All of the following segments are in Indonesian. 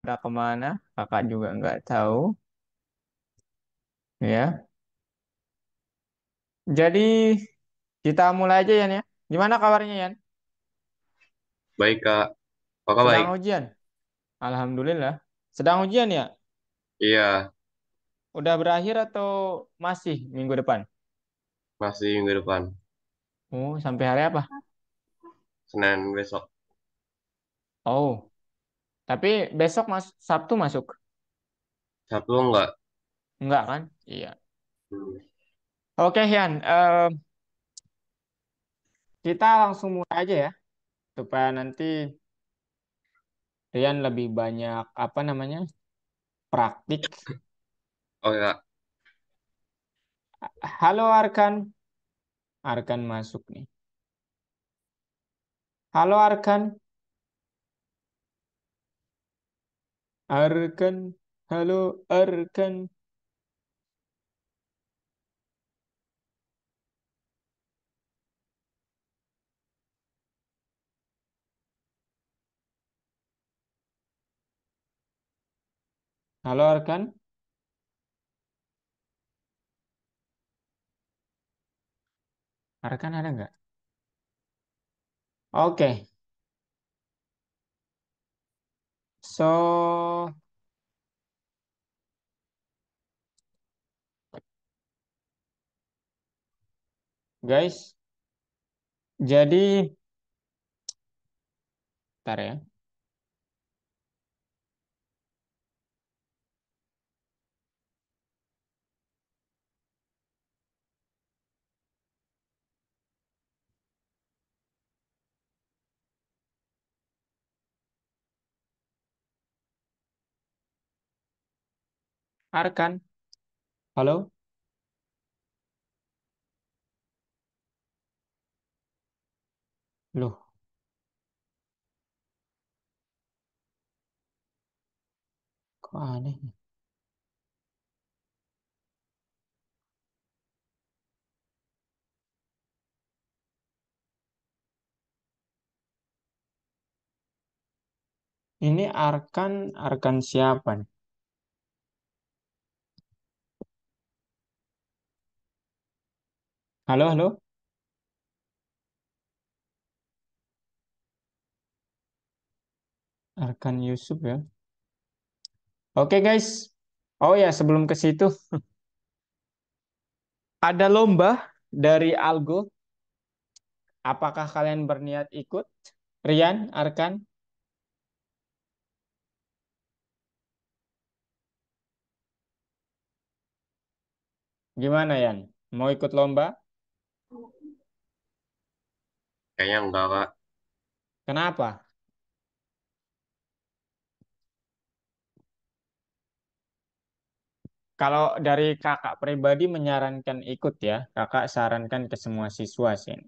Udah kemana? Kakak juga nggak tahu. Ya. Jadi kita mulai aja Yan ya. Gimana kabarnya Yan? Baik, Kak. Apakah baik? Sedang ujian? Alhamdulillah. Sedang ujian ya? Iya, Udah berakhir atau masih minggu depan? masih minggu depan. Oh, sampai hari apa? Senin besok. Oh, tapi besok Sabtu masuk? Sabtu enggak? Enggak kan? Iya. Hmm. Oke Yan, kita langsung mulai aja ya. Supaya nanti Rian lebih banyak apa namanya praktik. Oke, Kak. Halo Arkan, Arkan masuk nih. Halo Arkan, Arkan, halo Arkan, halo Arkan, Arkan ada nggak? Oke, so guys, jadi ntar ya. Arkan, halo, loh, kok aneh? Ini Arkan, Arkan siapa nih? Halo, halo, Arkan Yusuf ya. Oke guys, oh ya sebelum ke situ ada lomba dari Algo. Apakah kalian berniat ikut? Rian, Arkan, gimana Yan? Mau ikut lomba? Kayaknya enggak, Kak. Kenapa? Kalau dari kakak pribadi menyarankan ikut ya, kakak sarankan ke semua siswa sih.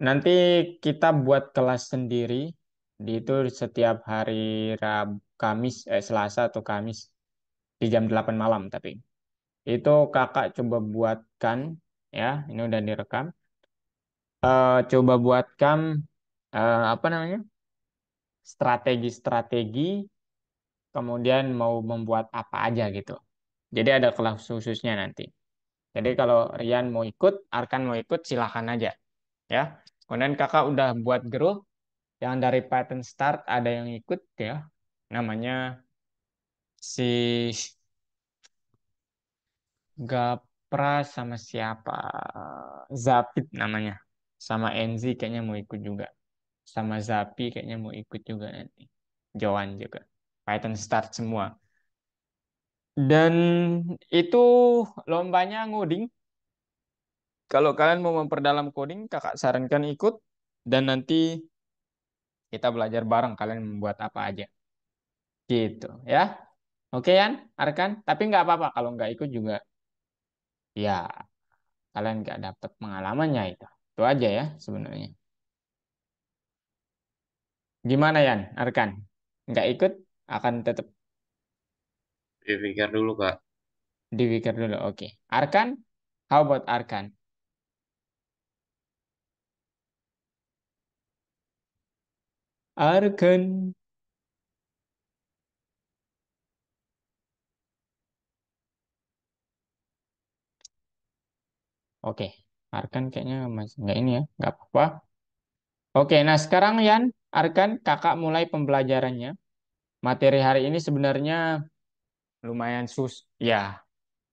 Nanti kita buat kelas sendiri, di itu setiap hari Kamis, Selasa atau Kamis di jam 8 malam tapi. Itu kakak coba buatkan, ya, ini udah direkam. Coba buatkan, apa namanya, strategi-strategi, kemudian mau membuat apa aja gitu. Jadi ada kelas khususnya nanti. Jadi kalau Rian mau ikut, Arkan mau ikut, silahkan aja. Ya. Kemudian kakak udah buat grup, yang dari Python Start ada yang ikut ya. Namanya si Gapra sama siapa? Zapit namanya. Sama Enzi kayaknya mau ikut juga. Sama Zapi kayaknya mau ikut juga nanti. Joan juga. Python Start semua. Dan itu lombanya ngoding. Kalau kalian mau memperdalam coding, kakak sarankan ikut. Dan nanti kita belajar bareng kalian membuat apa aja. Gitu ya. Oke Yan, Arkan. Tapi nggak apa-apa kalau nggak ikut juga. Ya, kalian nggak dapat pengalamannya itu. Itu aja ya sebenarnya. Gimana Yan, Arkan? Nggak ikut, akan tetap Dipikir dulu, Kak. dipikir dulu. Oke. Arkan, how about Arkan? Arkan. Oke, Arkan kayaknya masih nggak ini ya, nggak apa-apa. Oke, nah sekarang Yan, Arkan, kakak mulai pembelajarannya. Materi hari ini sebenarnya lumayan ya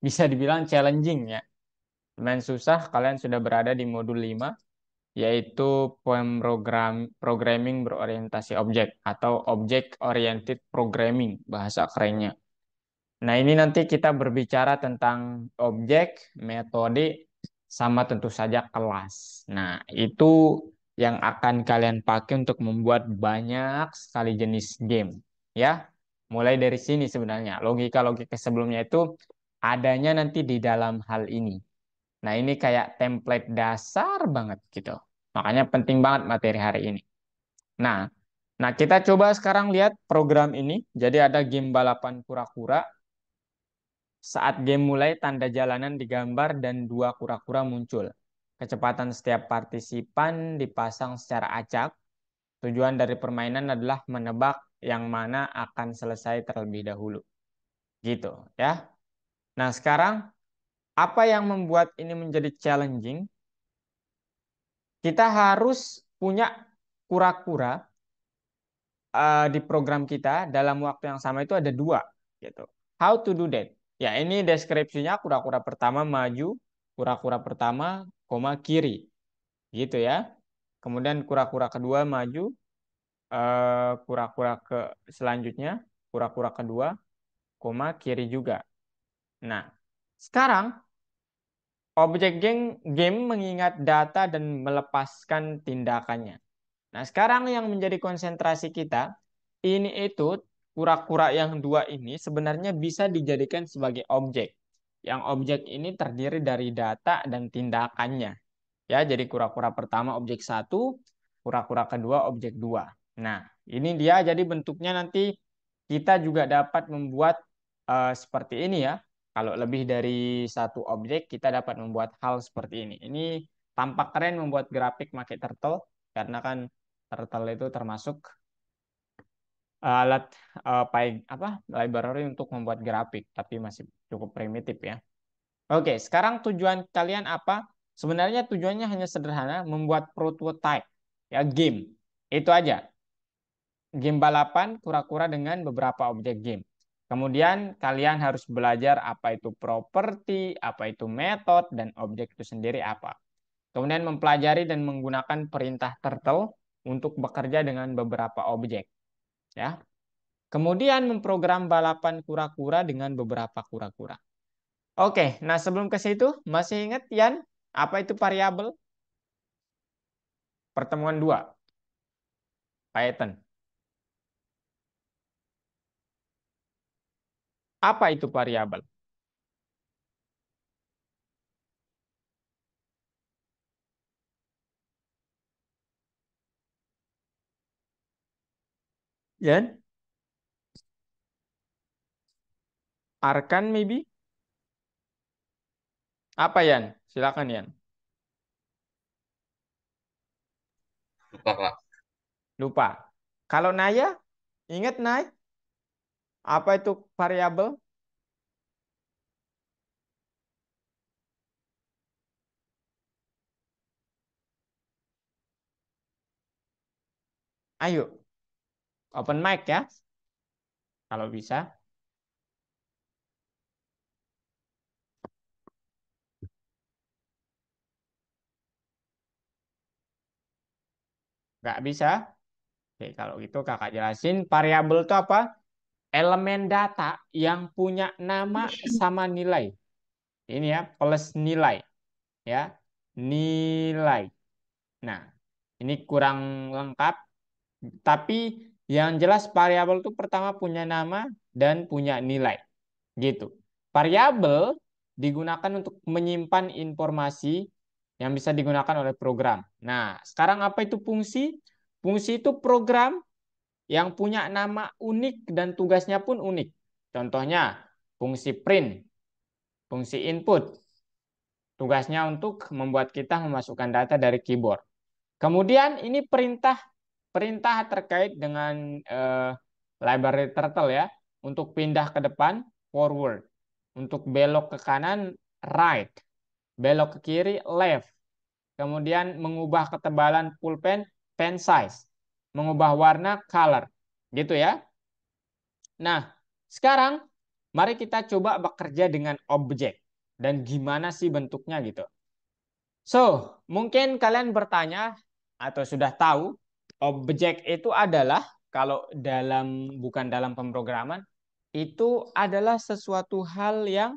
bisa dibilang challenging ya. Lumayan susah, kalian sudah berada di modul 5, yaitu programming berorientasi objek atau object oriented programming, bahasa kerennya. Nah, ini nanti kita berbicara tentang objek, metode, sama tentu saja kelas. Nah, itu yang akan kalian pakai untuk membuat banyak sekali jenis game. Ya, mulai dari sini sebenarnya. Logika-logika sebelumnya itu adanya nanti di dalam hal ini. Nah, ini kayak template dasar banget gitu. Makanya penting banget materi hari ini. Nah, nah kita coba sekarang lihat program ini. Jadi ada game balapan kura-kura. Saat game mulai, tanda jalanan digambar dan dua kura-kura muncul. Kecepatan setiap partisipan dipasang secara acak. Tujuan dari permainan adalah menebak yang mana akan selesai terlebih dahulu. Gitu ya. Nah, sekarang apa yang membuat ini menjadi challenging? Kita harus punya kura-kura di program kita dalam waktu yang sama itu ada dua gitu. How to do that? Ya ini deskripsinya kura-kura pertama maju, kura-kura pertama koma kiri gitu ya. Kemudian kura-kura kedua maju, kura-kura ke selanjutnya kura-kura kedua koma kiri juga. Nah sekarang objek game mengingat data dan melepaskan tindakannya. Nah, sekarang yang menjadi konsentrasi kita, ini itu kura-kura yang dua ini sebenarnya bisa dijadikan sebagai objek. Yang objek ini terdiri dari data dan tindakannya. Ya, jadi kura-kura pertama objek satu, kura-kura kedua objek dua. Nah, ini dia jadi bentuknya nanti kita juga dapat membuat seperti ini ya. Kalau lebih dari satu objek, kita dapat membuat hal seperti ini. Ini tampak keren membuat grafik pakai turtle, karena kan turtle itu termasuk alat library untuk membuat grafik, tapi masih cukup primitif ya. Oke, sekarang tujuan kalian apa? Sebenarnya tujuannya hanya sederhana, membuat prototype ya game. Itu aja. Game balapan kura-kura dengan beberapa objek game. Kemudian kalian harus belajar apa itu properti, apa itu metode, dan objek itu sendiri apa. Kemudian mempelajari dan menggunakan perintah turtle untuk bekerja dengan beberapa objek. Ya. Kemudian memprogram balapan kura-kura dengan beberapa kura-kura. Oke, nah sebelum ke situ, masih ingat Yan, apa itu variabel? Pertemuan 2, Python. Apa itu variabel? Yan? Arkan maybe? Apa Yan? Silakan Yan. Lupa Kak. Lupa. Kalau Naya, ingat Nay? Apa itu variabel? Ayo, open mic ya, kalau bisa. Nggak bisa? Oke, kalau gitu kakak jelasin. Variabel itu apa? Elemen data yang punya nama sama nilai. Ini ya, plus nilai. Ya, nilai. Nah, ini kurang lengkap. Tapi yang jelas variabel itu pertama punya nama dan punya nilai. Gitu. Variabel digunakan untuk menyimpan informasi yang bisa digunakan oleh program. Nah, sekarang apa itu fungsi? Fungsi itu program yang punya nama unik dan tugasnya pun unik. Contohnya, fungsi print, fungsi input. Tugasnya untuk membuat kita memasukkan data dari keyboard. Kemudian ini perintah perintah terkait dengan library turtle ya. Untuk pindah ke depan, forward. Untuk belok ke kanan, right. belok ke kiri, left. Kemudian mengubah ketebalan pulpen, pen size. Mengubah warna, color. Gitu ya. Nah, sekarang mari kita coba bekerja dengan objek. Dan gimana sih bentuknya gitu. So, mungkin kalian bertanya atau sudah tahu, objek itu adalah kalau bukan dalam pemrograman, itu adalah sesuatu hal yang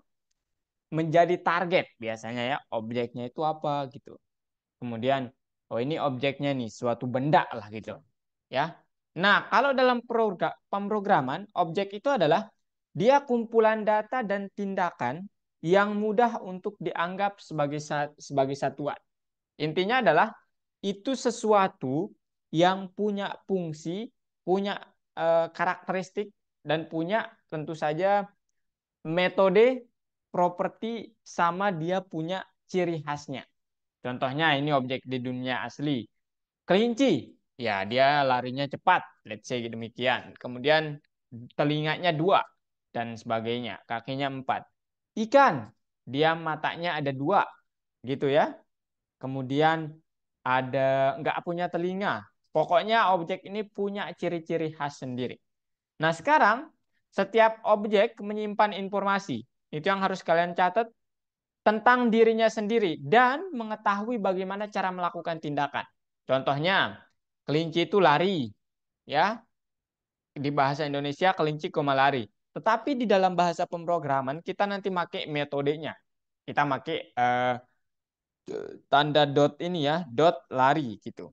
menjadi target biasanya ya. Objeknya itu apa gitu. Kemudian, oh ini objeknya nih, suatu benda lah gitu. Ya. Nah, kalau dalam pemrograman, objek itu adalah dia kumpulan data dan tindakan yang mudah untuk dianggap sebagai satuan. Intinya adalah itu sesuatu yang punya fungsi, punya karakteristik, dan punya tentu saja metode, properti, sama dia punya ciri khasnya. Contohnya ini objek di dunia asli. Kelinci, ya dia larinya cepat, let's say demikian. Kemudian telinganya dua, dan sebagainya. Kakinya empat. Ikan, dia matanya ada dua, gitu ya. Kemudian ada nggak punya telinga. Pokoknya objek ini punya ciri-ciri khas sendiri. Nah sekarang setiap objek menyimpan informasi. Itu yang harus kalian catat tentang dirinya sendiri dan mengetahui bagaimana cara melakukan tindakan. Contohnya, kelinci itu lari, ya. Di bahasa Indonesia kelinci koma lari. Tetapi di dalam bahasa pemrograman kita nanti pakai metodenya. Kita pakai tanda dot ini ya, dot lari gitu.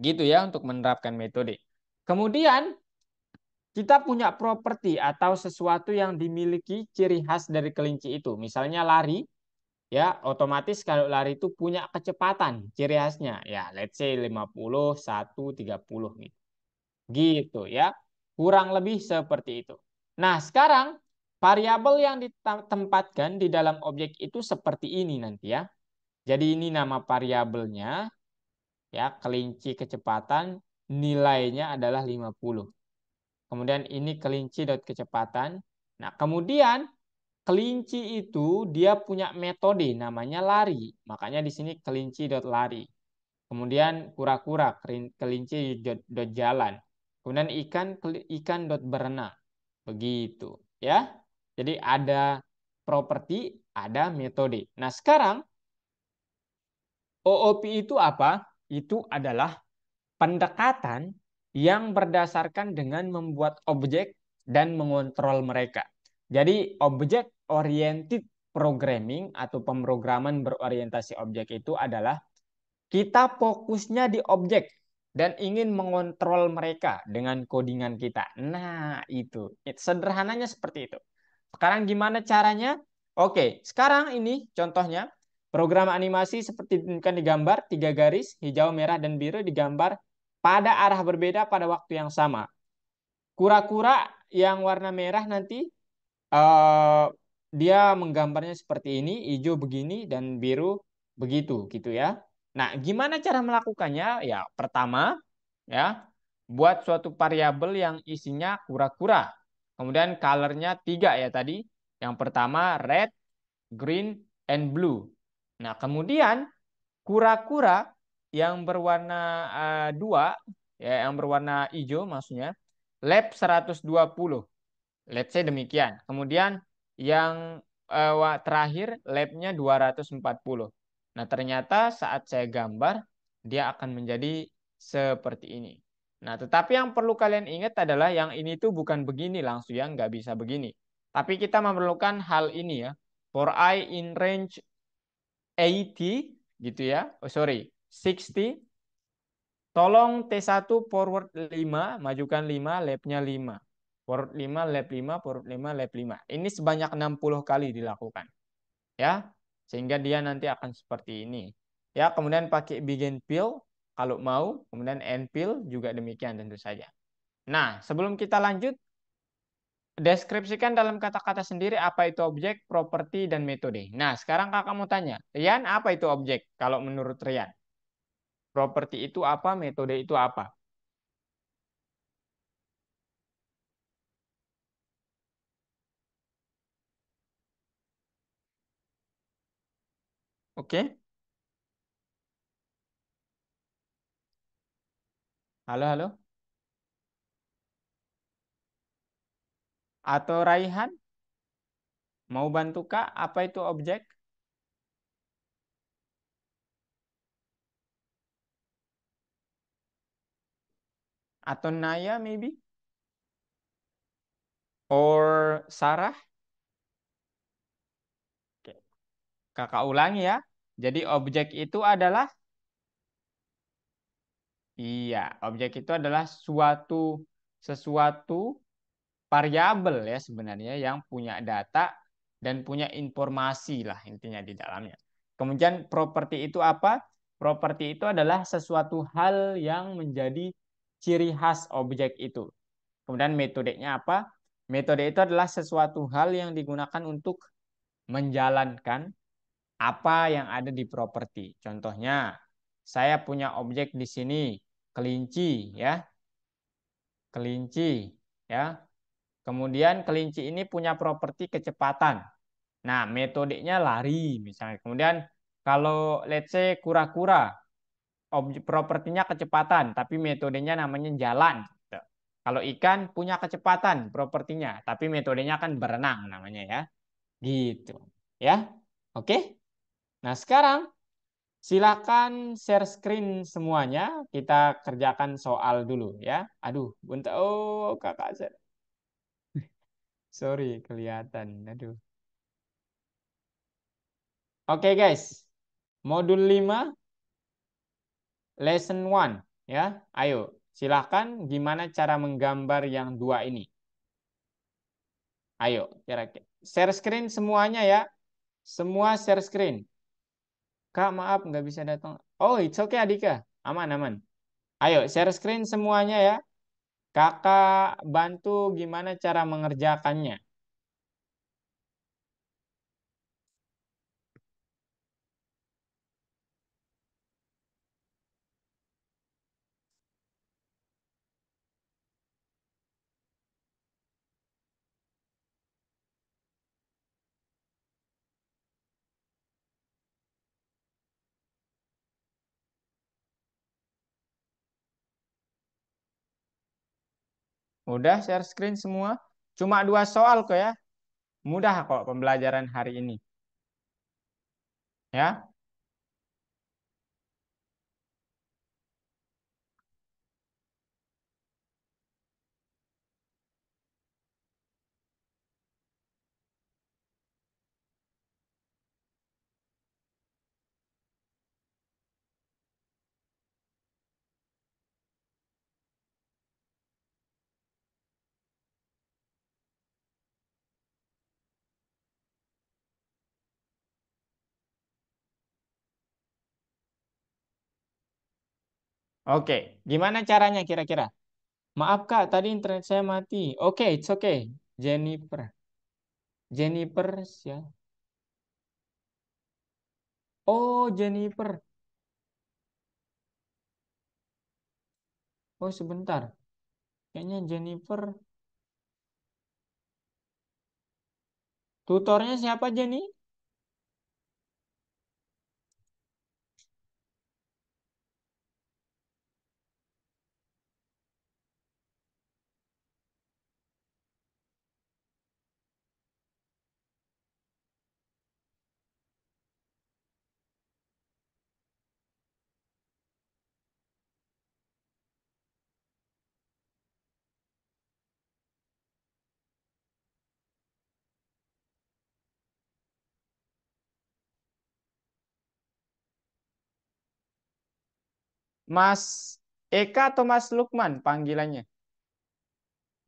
Gitu ya untuk menerapkan metode. Kemudian kita punya properti atau sesuatu yang dimiliki ciri khas dari kelinci itu. Misalnya lari, ya otomatis kalau lari itu punya kecepatan ciri khasnya. Ya, let's say 50, 1, 30 gitu. Gitu ya. Kurang lebih seperti itu. Nah, sekarang variabel yang ditempatkan di dalam objek itu seperti ini nanti ya. Jadi ini nama variabelnya ya, kelinci kecepatan, nilainya adalah 50. Kemudian ini kelinci dot kecepatan. Nah, kemudian kelinci itu dia punya metode namanya lari. Makanya di sini kelinci dot lari. Kemudian kura-kura, kelinci dot jalan. Kemudian ikan dot berenang. Begitu, ya. Jadi ada properti, ada metode. Nah, sekarang OOP itu apa? Itu adalah pendekatan yang berdasarkan dengan membuat objek dan mengontrol mereka. Jadi object oriented programming atau pemrograman berorientasi objek itu adalah kita fokusnya di objek dan ingin mengontrol mereka dengan codingan kita. Nah, itu. Sederhananya seperti itu. Sekarang gimana caranya? Oke, sekarang ini contohnya program animasi seperti kan digambar, tiga garis, hijau, merah, dan biru digambar pada arah berbeda pada waktu yang sama. Kura-kura yang warna merah nanti eh, dia menggambarnya seperti ini, hijau begini dan biru begitu gitu ya. Nah, gimana cara melakukannya? Ya, pertama ya, buat suatu variabel yang isinya kura-kura. Kemudian colornya tiga ya tadi. Yang pertama red, green, and blue. Nah, kemudian kura-kura yang berwarna dua, ya, yang berwarna hijau maksudnya, lab 120. Let's say demikian. Kemudian yang terakhir labnya 240. Nah, ternyata saat saya gambar, dia akan menjadi seperti ini. Nah, tetapi yang perlu kalian ingat adalah yang ini tuh bukan begini langsung ya, nggak bisa begini. Tapi kita memerlukan hal ini ya. For I in range 80 gitu ya. Oh sorry, 60. Tolong T1 forward 5, majukan 5, labnya 5. Forward 5, lab 5, forward 5, lab 5. Ini sebanyak 60 kali dilakukan. Ya, sehingga dia nanti akan seperti ini. Ya, kemudian pakai begin fill kalau mau, kemudian end fill juga demikian tentu saja. Nah, sebelum kita lanjut, deskripsikan dalam kata-kata sendiri apa itu objek, properti, dan metode. Nah, sekarang kakak mau tanya, Rian, apa itu objek kalau menurut Rian? Properti itu apa, metode itu apa? Oke. Halo, halo. Atau Raihan, mau bantu Kak? Apa itu objek? Atau Naya maybe? Or Sarah? Oke. Kakak ulangi ya. Jadi objek itu adalah, iya, objek itu adalah sesuatu variabel ya sebenarnya yang punya data dan punya informasi lah intinya di dalamnya. Kemudian properti itu apa? Properti itu adalah sesuatu hal yang menjadi ciri khas objek itu. Kemudian metodenya apa? Metode itu adalah sesuatu hal yang digunakan untuk menjalankan apa yang ada di properti. Contohnya, saya punya objek di sini, kelinci ya, kelinci ya. Kemudian kelinci ini punya properti kecepatan. Nah, metodenya lari misalnya. Kemudian kalau let's say kura-kura, objek propertinya kecepatan, tapi metodenya namanya jalan. Gitu. Kalau ikan punya kecepatan propertinya, tapi metodenya kan berenang namanya ya. Gitu. Ya. Oke. Nah, sekarang silakan share screen semuanya. Kita kerjakan soal dulu ya. Aduh, bentar. Oh, kakak share. Sorry, kelihatan. Aduh. Oke guys, modul 5, lesson 1 ya. Ayo, silakan gimana cara menggambar yang dua ini. Ayo, kira-kira. Share screen semuanya ya. Semua share screen. Kak, maaf nggak bisa datang. Oh, it's okay Adika. Aman, aman. Ayo, share screen semuanya ya. Kakak bantu gimana cara mengerjakannya. Udah share screen semua? Cuma dua soal kok ya. Mudah kok pembelajaran hari ini. Ya. Oke, gimana caranya kira-kira? Maaf Kak, tadi internet saya mati. Oke, it's okay. Jennifer. Jennifer ya. Oh, Jennifer. Oh, sebentar. Kayaknya Jennifer. Tutornya siapa Jenny? Mas Eka atau Mas Lukman panggilannya?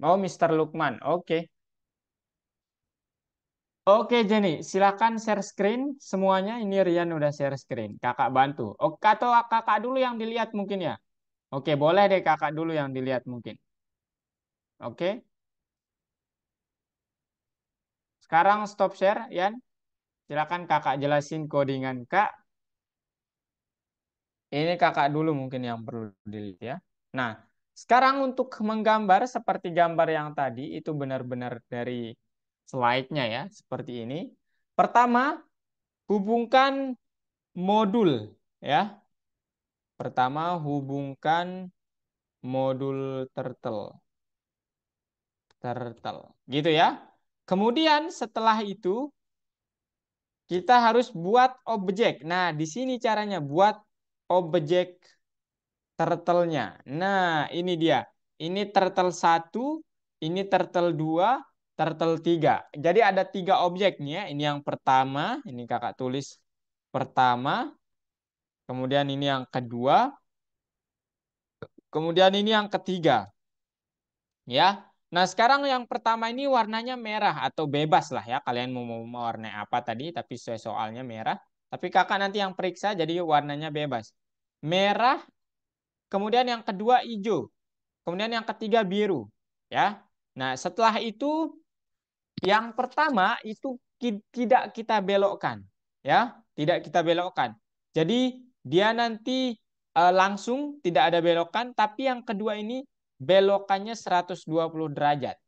Oh, Mister Lukman. Oke. Oke, Jenny. Silakan share screen semuanya. Ini Rian udah share screen. Kakak bantu. Oh, atau kakak dulu yang dilihat mungkin ya? Oke, boleh deh kakak dulu yang dilihat mungkin. Oke. Sekarang stop share, Yan. Silakan kakak jelasin codingan Kak. Ini kakak dulu mungkin yang perlu dilihat ya. Nah, sekarang untuk menggambar seperti gambar yang tadi, itu benar-benar dari slide-nya ya, seperti ini. Pertama, hubungkan modul ya. Pertama hubungkan modul turtle. Turtle. Gitu ya. Kemudian setelah itu kita harus buat objek. Nah, di sini caranya buat objek turtle-nya. Nah, ini dia. Ini turtle satu, ini turtle dua, turtle tiga. Jadi ada tiga objek nih ya. Ini yang pertama, ini kakak tulis pertama. Kemudian ini yang kedua. Kemudian ini yang ketiga. Ya. Nah, sekarang yang pertama ini warnanya merah atau bebas lah ya. Kalian mau warna apa tadi, tapi sesuai soalnya merah. Tapi kakak nanti yang periksa jadi warnanya bebas. Merah, kemudian yang kedua hijau. Kemudian yang ketiga biru, ya. Nah, setelah itu yang pertama itu tidak kita belokkan, ya, tidak kita belokkan. Jadi dia nanti langsung tidak ada belokan, tapi yang kedua ini belokannya 120 derajat.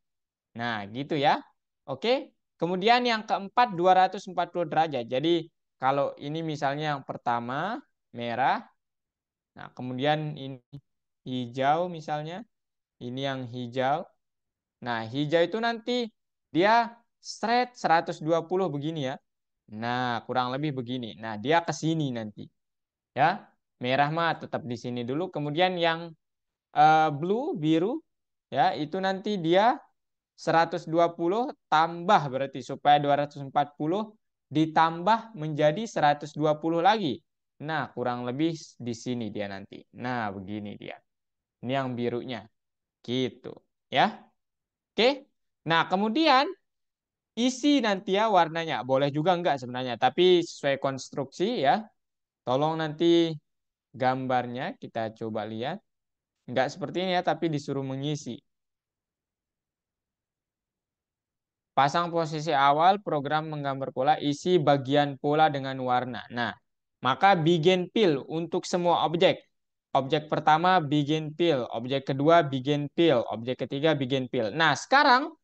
Nah, gitu ya. Oke. Kemudian yang keempat 240 derajat. Jadi kalau ini misalnya yang pertama merah, nah kemudian ini hijau misalnya. Ini yang hijau. Nah, hijau itu nanti dia straight 120 begini ya. Nah, kurang lebih begini. Nah, dia ke sini nanti. Ya. Merah mah tetap di sini dulu. Kemudian yang blue, biru, ya, itu nanti dia 120 tambah berarti supaya 240 ditambah menjadi 120 lagi. Nah, kurang lebih di sini dia nanti. Nah, begini dia. Ini yang birunya. Gitu. Ya. Oke. Nah, kemudian isi nanti ya warnanya. Boleh juga enggak sebenarnya, tapi sesuai konstruksi ya. Tolong nanti gambarnya kita coba lihat. Enggak seperti ini ya, tapi disuruh mengisi. Pasang posisi awal, program menggambar pola, isi bagian pola dengan warna. Nah, maka begin fill untuk semua objek. Objek pertama begin fill, objek kedua begin fill, objek ketiga begin fill. Nah, sekarang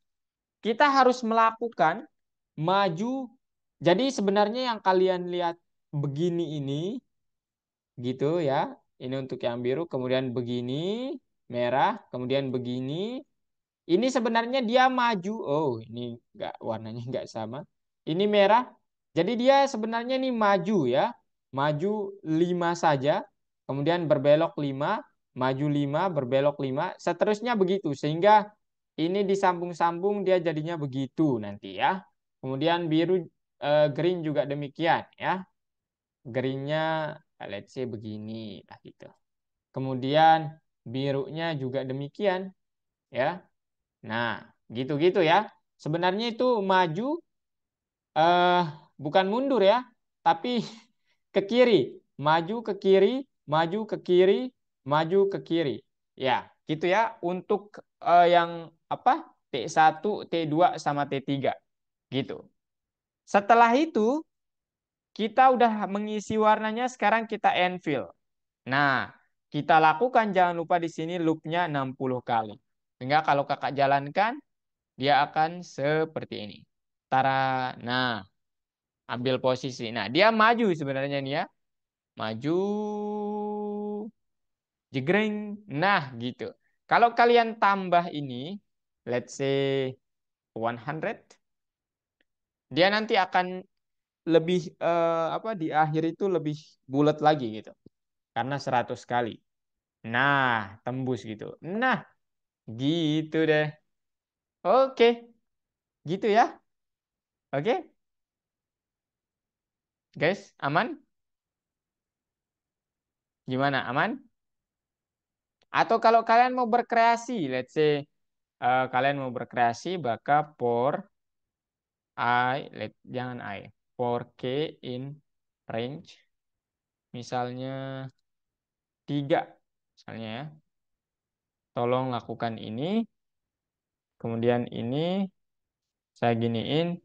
kita harus melakukan maju. Jadi sebenarnya yang kalian lihat begini ini gitu ya. Ini untuk yang biru, kemudian begini merah, kemudian begini. Ini sebenarnya dia maju. Oh, ini enggak warnanya enggak sama. Ini merah. Jadi dia sebenarnya ini maju ya. Maju 5 saja, kemudian berbelok 5, maju 5, berbelok 5, seterusnya begitu sehingga ini disambung-sambung dia jadinya begitu nanti ya. Kemudian biru green juga demikian ya. Greennya let's say begini lah gitu. Kemudian birunya juga demikian ya. Nah, gitu-gitu ya. Sebenarnya itu maju eh bukan mundur ya, tapi ke kiri, maju ke kiri, maju ke kiri, maju ke kiri. Ya, gitu ya untuk yang apa? T1, T2 sama T3 gitu. Setelah itu kita udah mengisi warnanya, sekarang kita enfill. Nah, kita lakukan jangan lupa di sini loopnya 60 kali. Sehingga kalau kakak jalankan dia akan seperti ini. Tara. Nah, ambil posisi. Nah, dia maju sebenarnya nih ya. Maju. Jegreng. Nah, gitu. Kalau kalian tambah ini, let's say 100, dia nanti akan lebih apa di akhir itu lebih bulat lagi gitu. Karena 100 kali. Nah, tembus gitu. Nah, gitu deh. Oke, gitu ya. Oke, guys, aman? Gimana? Aman? Atau kalau kalian mau berkreasi, let's say kalian mau berkreasi, maka for jangan for k in range, misalnya 3, misalnya ya. Tolong lakukan ini, kemudian ini saya giniin.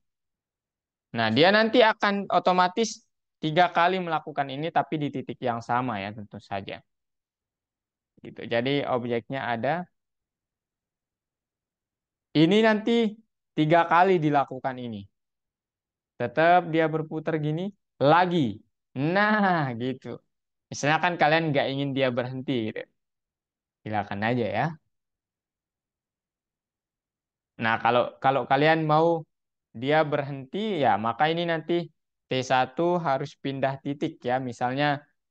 Nah, dia nanti akan otomatis 3 kali melakukan ini, tapi di titik yang sama ya, tentu saja. Gitu. Jadi objeknya ada. Ini nanti 3 kali dilakukan ini. Tetap dia berputar gini lagi. Nah, gitu. Misalnya kan kalian nggak ingin dia berhenti gitu. Silakan aja ya. Nah, kalau kalau kalian mau dia berhenti ya, maka ini nanti T1 harus pindah titik ya. Misalnya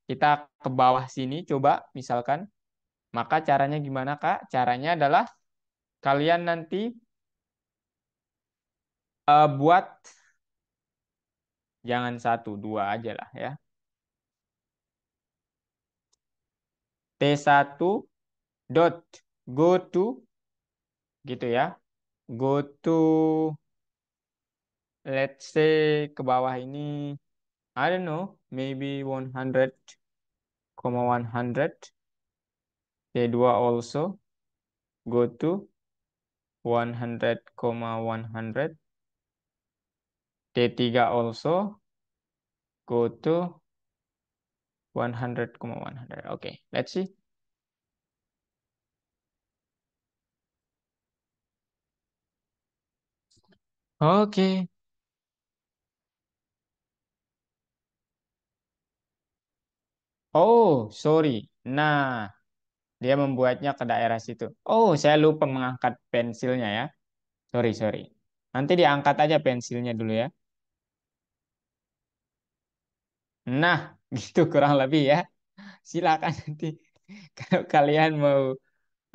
kita ke bawah sini coba misalkan, maka caranya gimana, Kak? Caranya adalah kalian nanti buat jangan satu, dua aja lah ya. T1 dot go to gitu ya. Go to let's say ke bawah ini I don't know, maybe 100,100. T2 also go to 100,100. T3 also go to 100,100. Okay, let's see. Oke. Oh, sorry. Nah, dia membuatnya ke daerah situ. Oh, saya lupa mengangkat pensilnya ya. Sorry, sorry. Nanti diangkat aja pensilnya dulu ya. Nah, gitu kurang lebih ya. Silakan nanti kalau kalian mau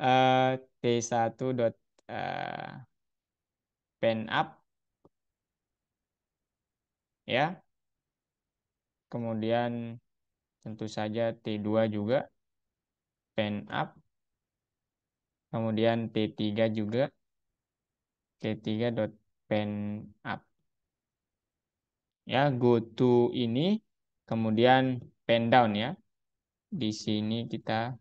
eh, T1 dot pen up ya. Kemudian tentu saja T2 juga pen up. Kemudian T3 juga T3 dot pen up. Ya, go to ini kemudian pen down ya. Di sini kita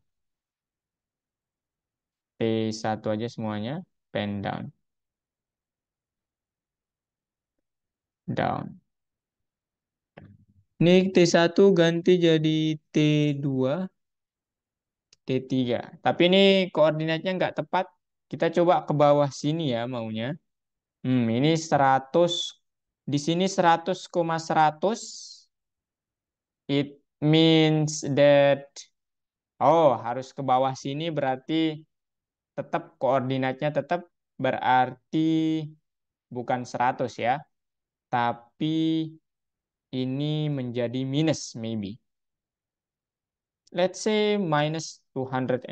T1 aja semuanya pen down. Down. Ini T1 ganti jadi T2, T3. Tapi ini koordinatnya nggak tepat. Kita coba ke bawah sini ya maunya. Ini 100. Di sini 100,100. It means that oh harus ke bawah sini berarti tetap koordinatnya tetap berarti bukan 100 ya. Tapi ini menjadi minus maybe. Let's say minus 250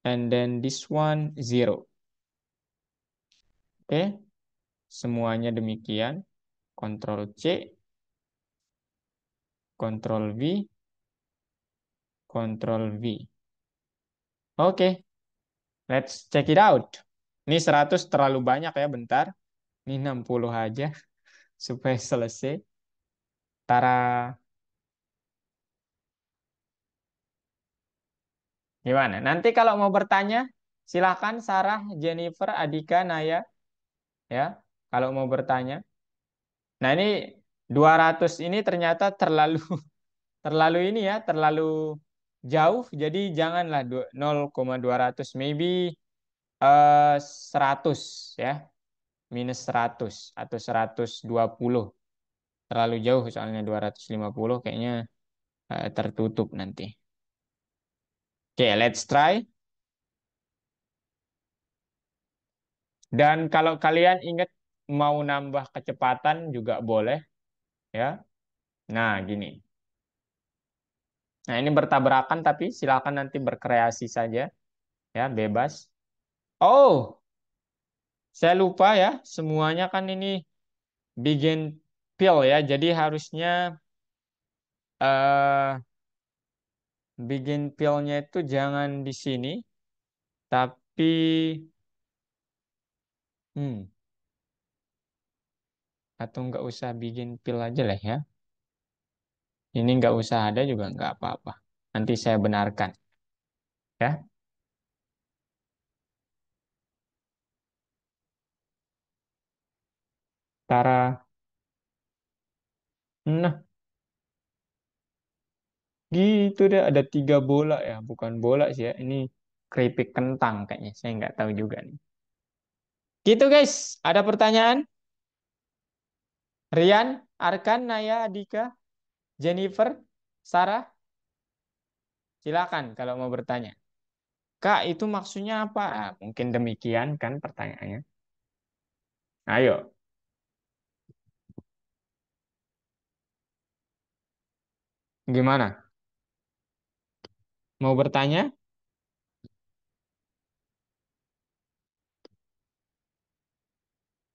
and then this one zero. Oke, semuanya demikian. Ctrl C, Ctrl V, Ctrl V. Oke, let's check it out. Ini 100 terlalu banyak ya, bentar. Ini 60 aja supaya selesai. Tara, gimana? Nanti kalau mau bertanya, silahkan Sarah, Jennifer, Adika, Naya, ya. Kalau mau bertanya. Nah ini 200 ini ternyata terlalu terlalu ini ya, terlalu jauh. Jadi janganlah 0,200, maybe 100 ya, minus 100 atau 120. Terlalu jauh soalnya 250 kayaknya tertutup nanti. Oke, let's try. Dan kalau kalian ingat mau nambah kecepatan juga boleh ya. Nah, gini. Nah, ini bertabrakan tapi silakan nanti berkreasi saja ya, bebas. Oh, saya lupa ya, semuanya kan ini bikin pill ya. Jadi harusnya eh bikin pillnya itu jangan di sini, tapi hmm, atau nggak usah bikin pill aja lah ya. Ini nggak usah ada juga nggak apa-apa. Nanti saya benarkan ya. Tara, nah gitu deh ada 3 bola ya, bukan bola sih ya. Ini keripik kentang kayaknya. Saya nggak tahu juga nih. Gitu guys, ada pertanyaan? Rian, Arkan, Naya, Adika? Jennifer, Sarah, silakan kalau mau bertanya. Kak, itu maksudnya apa? Ah, mungkin demikian kan pertanyaannya. Ayo, gimana? Mau bertanya?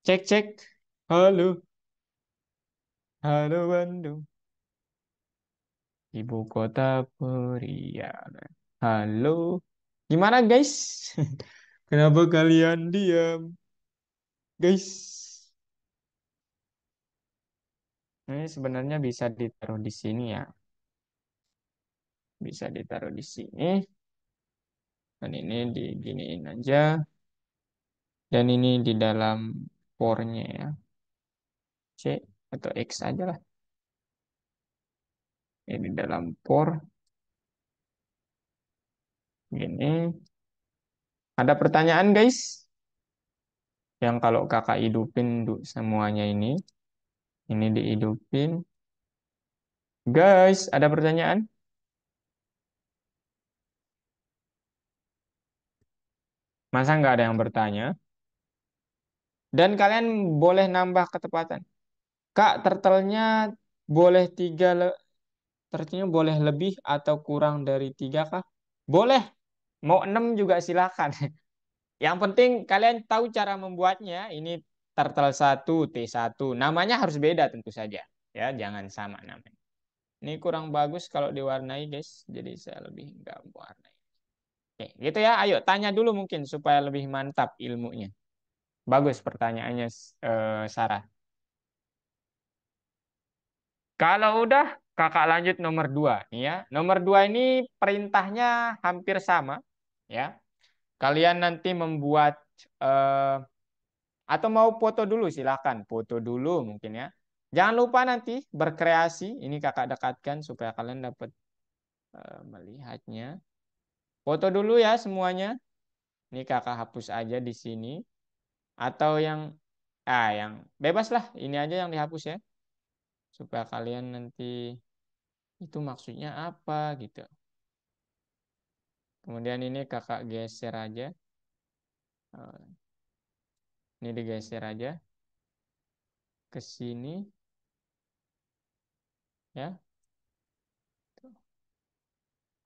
Cek, cek. Halo, halo Bandung, ibu kota periangan. Halo, gimana guys? Kenapa kalian diam, guys? Ini sebenarnya bisa ditaruh di sini ya. Bisa ditaruh di sini. Dan ini diginiin aja. Dan ini di dalam pornya ya. C atau X aja lah. Ini di dalam por. Gini. Ada pertanyaan guys? Yang kalau kakak hidupin semuanya ini dihidupin. Guys, ada pertanyaan? Masa nggak ada yang bertanya? Dan kalian boleh nambah ketepatan. Kak, turtle-nya boleh turtle-nya boleh lebih atau kurang dari tiga kah? Boleh. Mau 6 juga silakan. Yang penting kalian tahu cara membuatnya. Ini turtle satu T1. Namanya harus beda tentu saja. Ya, jangan sama namanya. Ini kurang bagus kalau diwarnai, guys. Jadi saya lebih nggak mewarnai. Oke, gitu ya. Ayo tanya dulu mungkin supaya lebih mantap ilmunya. Bagus pertanyaannya, Sarah. Kalau udah, kakak lanjut nomor 2 nih ya. Nomor 2 ini perintahnya hampir sama ya. Kalian nanti membuat eh, atau mau foto dulu silakan, foto dulu mungkin ya. Jangan lupa nanti berkreasi. Ini kakak dekatkan supaya kalian dapat melihatnya. Foto dulu ya semuanya. Ini kakak hapus aja di sini. Atau yang bebas lah. Ini aja yang dihapus ya. Supaya kalian nanti itu maksudnya apa gitu. Kemudian ini kakak geser aja. Eh, Ini digeser aja ke sini ya.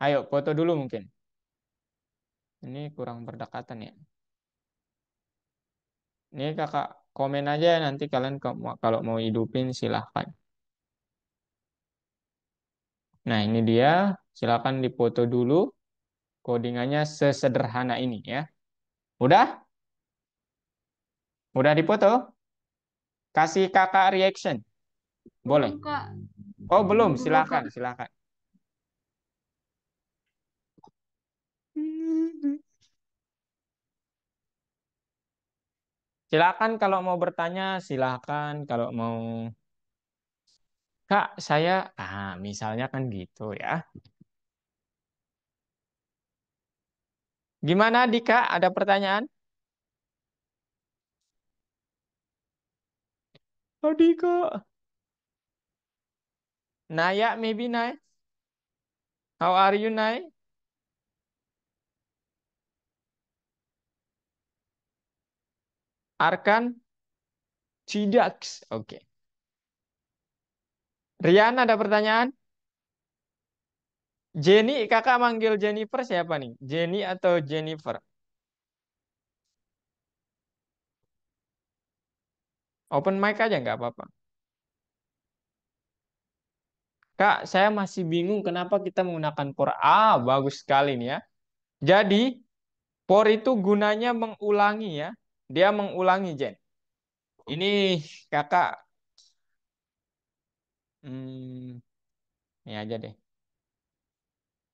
Ayo foto dulu mungkin. Ini kurang berdekatan ya. Ini kakak komen aja nanti kalian kalau mau hidupin silahkan. Nah ini dia. Silahkan dipoto dulu. Codingannya sesederhana ini ya. Udah? Udah dipoto? Kasih kakak reaction. Boleh. Belum, Kak. Oh belum. Belum, Silahkan, Kak. silahkan. Silakan kalau mau bertanya, silakan kalau mau Kak, misalnya kan gitu ya. Gimana Dika? Ada pertanyaan? Oh Dika. Naya, maybe Naya. How are you, Naya? Arkan? Tidak. Oke. Rian, ada pertanyaan? Jenny, kakak manggil Jennifer siapa nih? Jenny atau Jennifer? Open mic aja nggak apa-apa. Kak, saya masih bingung kenapa kita menggunakan por. Bagus sekali nih ya. Jadi, por itu gunanya mengulangi ya. Dia mengulangi, Jen. Ini kakak, hmm, ini aja deh.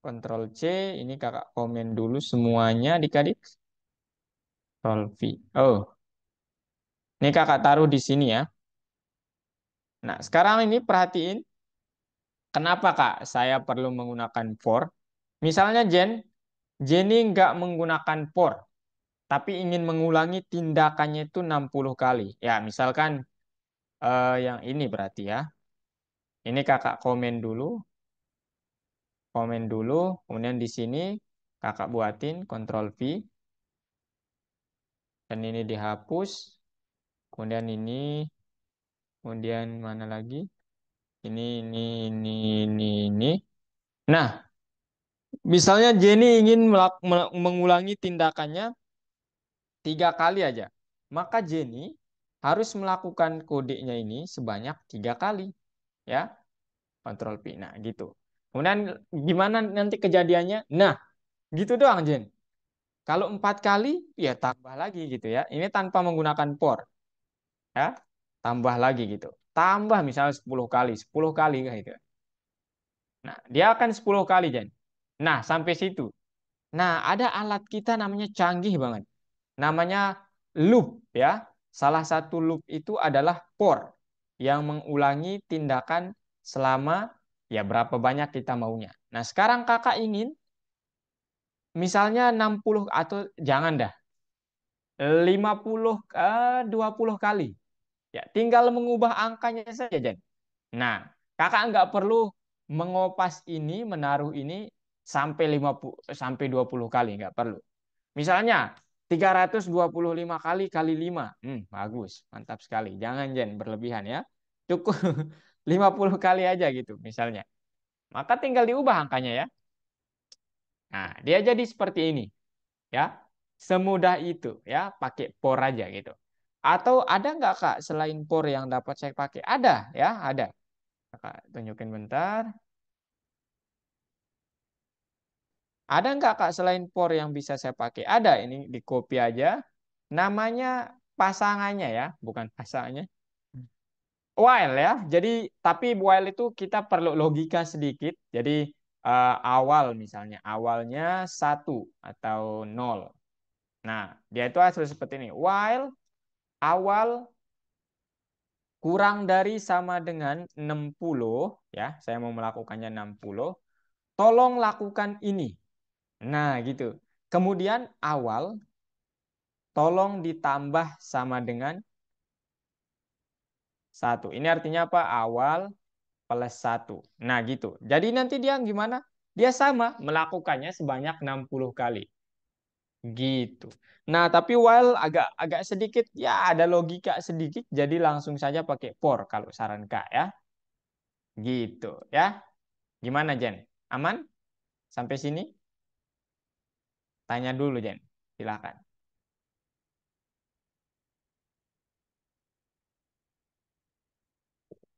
Ctrl C, ini kakak komen dulu semuanya adik-adik. Ctrl V. Oh, ini kakak taruh di sini ya. Nah, sekarang ini perhatiin, kenapa kak saya perlu menggunakan for? Misalnya Jenny nggak menggunakan for, tapi ingin mengulangi tindakannya itu 60 kali. Ya, misalkan yang ini berarti ya. Ini kakak komen dulu, kemudian di sini kakak buatin Ctrl V, dan ini dihapus, kemudian ini, kemudian mana lagi? Ini. Nah, misalnya Jenny ingin mengulangi tindakannya 3 kali aja, maka Jenny harus melakukan kodenya ini sebanyak 3 kali, ya. Kontrol P. Nah, gitu. Kemudian gimana nanti kejadiannya? Nah, gitu doang, Jen. Kalau 4 kali, ya tambah lagi gitu ya. Ini tanpa menggunakan for, ya. Tambah lagi gitu. Tambah misalnya 10 kali, 10 kali kayak gitu. Nah, dia akan 10 kali, Jen. Nah, sampai situ. Nah, ada alat kita namanya canggih banget. Namanya loop ya. Salah satu loop itu adalah for yang mengulangi tindakan selama ya berapa banyak kita maunya. Nah, sekarang kakak ingin misalnya 60 atau jangan dah 50 20 kali. Ya, tinggal mengubah angkanya saja, Jen. Nah, kakak nggak perlu mengopas ini, menaruh ini sampai 50 sampai 20 kali, nggak perlu. Misalnya 325 kali kali 5. Bagus, mantap sekali. Jangan Jen berlebihan ya. Cukup 50 kali aja gitu misalnya. Maka tinggal diubah angkanya ya. Nah, dia jadi seperti ini ya. Semudah itu ya, pakai por aja gitu. Atau ada nggak Kak selain por yang dapat saya pakai? Ada ya, ada. Kakak tunjukin bentar. Ada nggak Kak selain por yang bisa saya pakai? Ada, ini di copy aja. Namanya pasangannya ya, bukan pasangannya. While ya. Jadi tapi while itu kita perlu logika sedikit. Jadi awal misalnya awalnya 1 atau 0. Nah, dia itu hasil seperti ini. While awal kurang dari sama dengan 60 ya. Saya mau melakukannya 60. Tolong lakukan ini. Nah, gitu. Kemudian awal tolong ditambah sama dengan 1. Ini artinya apa? Awal plus 1. Nah, gitu. Jadi nanti dia gimana? Dia sama melakukannya sebanyak 60 kali. Gitu. Nah, tapi while agak agak sedikit ya ada logika sedikit, jadi langsung saja pakai for kalau saran Kak ya. Gitu ya. Gimana Jen? Aman? Sampai sini? Tanya dulu Jen. Silakan.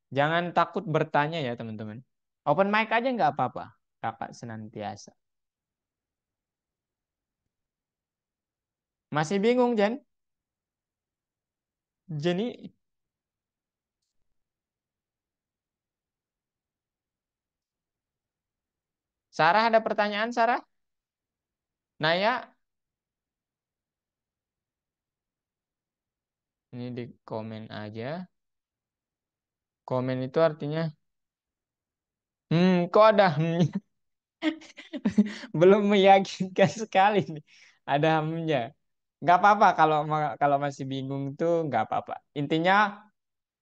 Jangan takut bertanya ya teman-teman. Open mic aja nggak apa-apa. Kakak senantiasa. Masih bingung Jen? Jenny, Sarah ada pertanyaan Sarah? Naya, ini di komen aja. Komen itu artinya, kok ada belum meyakinkan sekali nih. Ada hamnya. Nggak apa-apa kalau masih bingung tuh nggak apa-apa. Intinya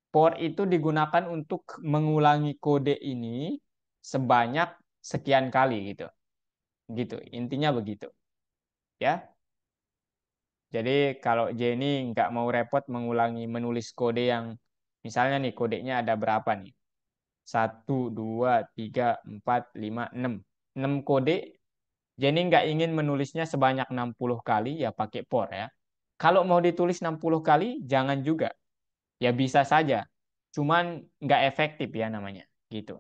for itu digunakan untuk mengulangi kode ini sebanyak sekian kali gitu. Gitu. Intinya begitu. Ya. Jadi kalau Jenny nggak mau repot mengulangi menulis kode yang misalnya nih kodenya ada berapa nih? 1, 2, 3, 4, 5, 6. 6 kode. Jenny nggak ingin menulisnya sebanyak 60 kali, ya pakai for ya. Kalau mau ditulis 60 kali, jangan juga. Ya bisa saja. Cuman nggak efektif ya namanya. Gitu.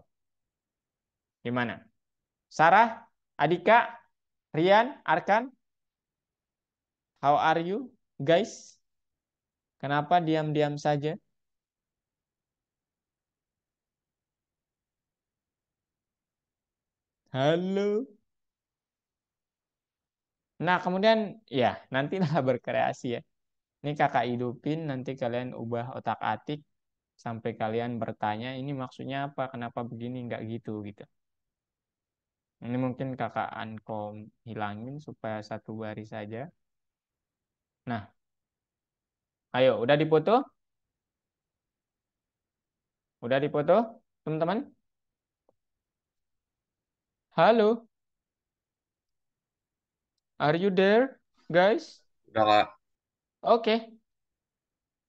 Gimana? Sarah, Adika, Rian, Arkan, how are you guys? Kenapa diam-diam saja? Halo. Nah, kemudian ya nantilah berkreasi ya. Ini kakak hidupin, nanti kalian ubah otak-atik sampai kalian bertanya, ini maksudnya apa? Kenapa begini? Nggak gitu gitu. Ini mungkin kakak Ankom hilangin supaya satu baris saja. Nah, ayo, udah dipoto? Udah dipoto, teman-teman? Halo, are you there, guys? Udah kak. Oke.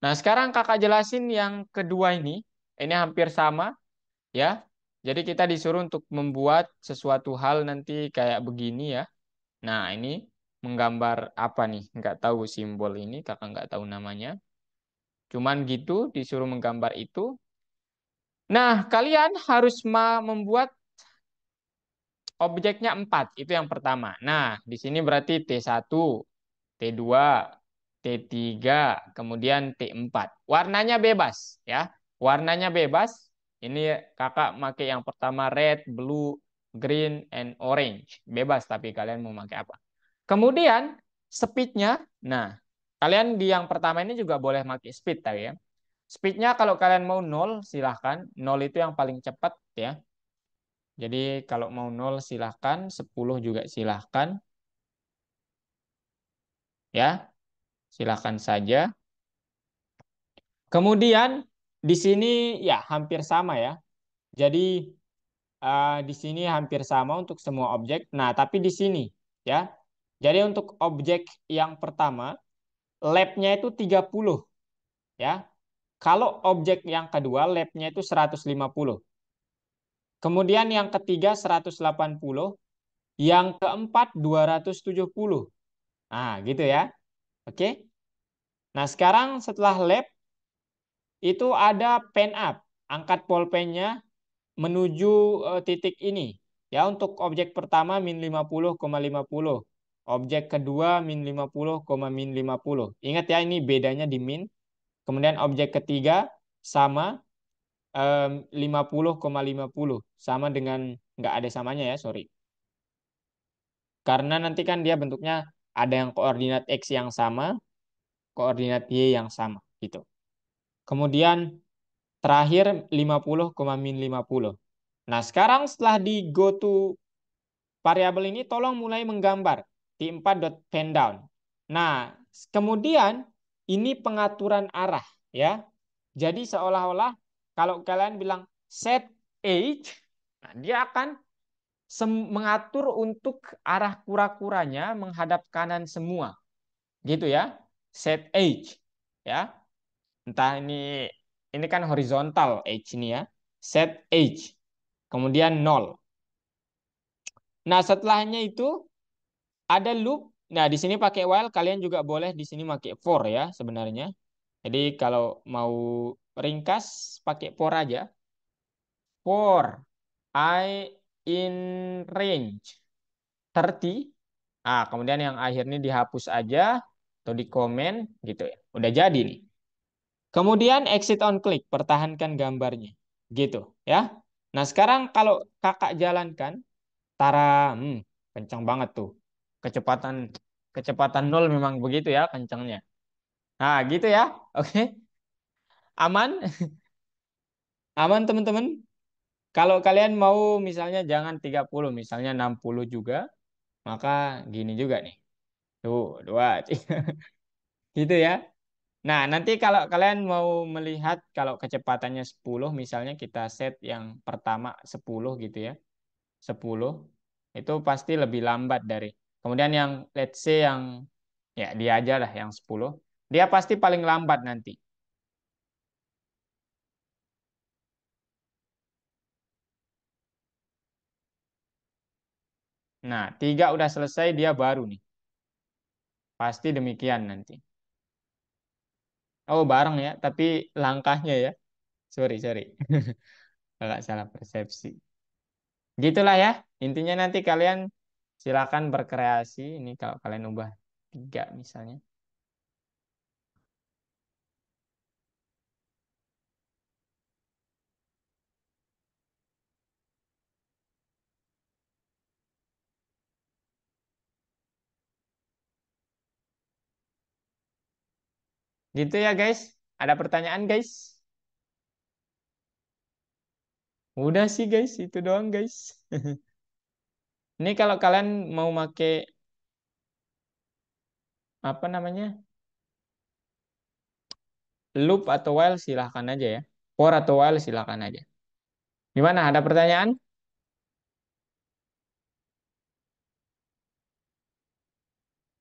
Nah, sekarang kakak jelasin yang kedua ini. Ini hampir sama, ya. Jadi kita disuruh untuk membuat sesuatu hal nanti kayak begini ya. Nah, ini menggambar apa nih? Nggak tahu simbol ini, kakak nggak tahu namanya. Cuman gitu, disuruh menggambar itu. Nah, kalian harus membuat objeknya 4, itu yang pertama. Nah, di sini berarti T1, T2, T3, kemudian T4. Warnanya bebas ya. Warnanya bebas. Ini kakak pakai yang pertama red, blue, green, and orange. Bebas tapi kalian mau pakai apa. Kemudian speednya, nah kalian di yang pertama ini juga boleh pakai speed tadi ya. Speednya kalau kalian mau 0 silahkan. 0 itu yang paling cepat ya. Jadi kalau mau 0 silahkan, 10 juga silahkan ya. Silahkan saja. Kemudian di sini ya hampir sama ya. Jadi di sini hampir sama untuk semua objek. Nah, tapi di sini ya. Jadi untuk objek yang pertama, labnya itu 30 ya. Kalau objek yang kedua, labnya itu 150. Kemudian yang ketiga 180, yang keempat 270. Nah, gitu ya. Oke. Nah, sekarang setelah lab itu ada pen up. Angkat pulpennya menuju titik ini. Ya, untuk objek pertama min 50,50. Objek kedua min 50,50. Ingat ya, ini bedanya di min. Kemudian objek ketiga sama 50,50. Sama dengan, nggak ada samanya ya, sorry. Karena nanti kan dia bentuknya ada yang koordinat X yang sama, koordinat Y yang sama. Gitu. Kemudian terakhir 50, min 50. Nah, sekarang setelah di go to variabel ini, tolong mulai menggambar di 4.pen down. Nah, kemudian ini pengaturan arah ya. Jadi seolah-olah kalau kalian bilang set age, nah dia akan mengatur untuk arah kura-kuranya menghadap kanan semua. Gitu ya. Set age ya. Entah ini kan horizontal age ini ya. Set age. Kemudian 0. Nah, setelahnya itu ada loop. Nah, di sini pakai while, kalian juga boleh di sini pakai for ya sebenarnya. Jadi kalau mau ringkas pakai for aja. For I in range 30. Ah, kemudian yang akhirnya dihapus aja atau di komen gitu ya. Udah jadi nih. Kemudian exit on click, pertahankan gambarnya. Gitu ya. Nah, sekarang kalau kakak jalankan, tara, kencang banget tuh. Kecepatan kecepatan 0 memang begitu ya kencangnya. Nah, gitu ya. Oke. Aman? Aman teman-teman? Kalau kalian mau misalnya jangan 30, misalnya 60 juga, maka gini juga nih. Tuh, dua, tiga. Gitu ya. Nah, nanti kalau kalian mau melihat kalau kecepatannya 10, misalnya kita set yang pertama 10 gitu ya. 10 itu pasti lebih lambat dari. Kemudian yang let's say yang ya dia aja lah yang 10, dia pasti paling lambat nanti. Nah, 3 udah selesai dia baru nih. Pasti demikian nanti. Oh, bareng ya, tapi langkahnya ya. Sorry, sorry. Agak salah persepsi. Gitulah ya. Intinya nanti kalian silakan berkreasi. Ini kalau kalian ubah 3 misalnya. Gitu ya guys. Ada pertanyaan guys? Udah sih guys, itu doang guys. Ini kalau kalian mau make apa namanya? Loop atau while silahkan aja ya. For atau while silahkan aja. Gimana? Ada pertanyaan?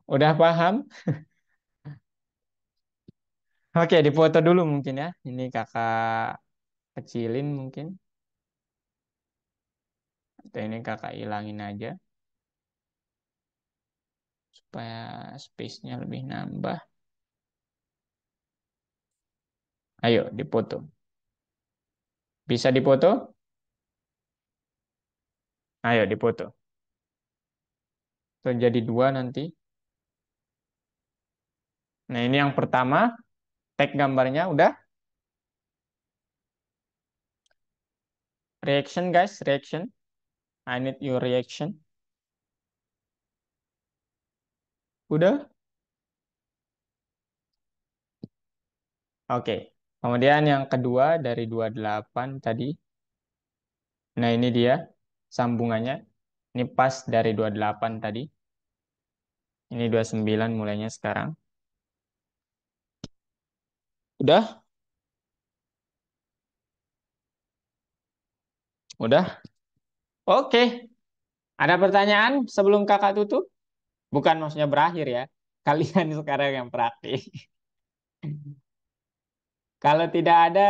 Udah paham? Oke, dipoto dulu mungkin ya. Ini kakak kecilin mungkin. Atau ini kakak hilangin aja. Supaya space-nya lebih nambah. Ayo, dipoto. Bisa dipoto? Ayo, dipoto. Tuh, jadi dua nanti. Nah, ini yang pertama. Tag gambarnya udah. Reaction, guys. Reaction. I need your reaction. Udah? Oke. Kemudian yang kedua dari 28 tadi. Nah, ini dia sambungannya. Ini pas dari 28 tadi. Ini 29 mulainya sekarang. Udah? Udah? Oke. Ada pertanyaan sebelum kakak tutup? Bukan maksudnya berakhir ya. Kalian sekarang yang praktik. Kalau tidak ada,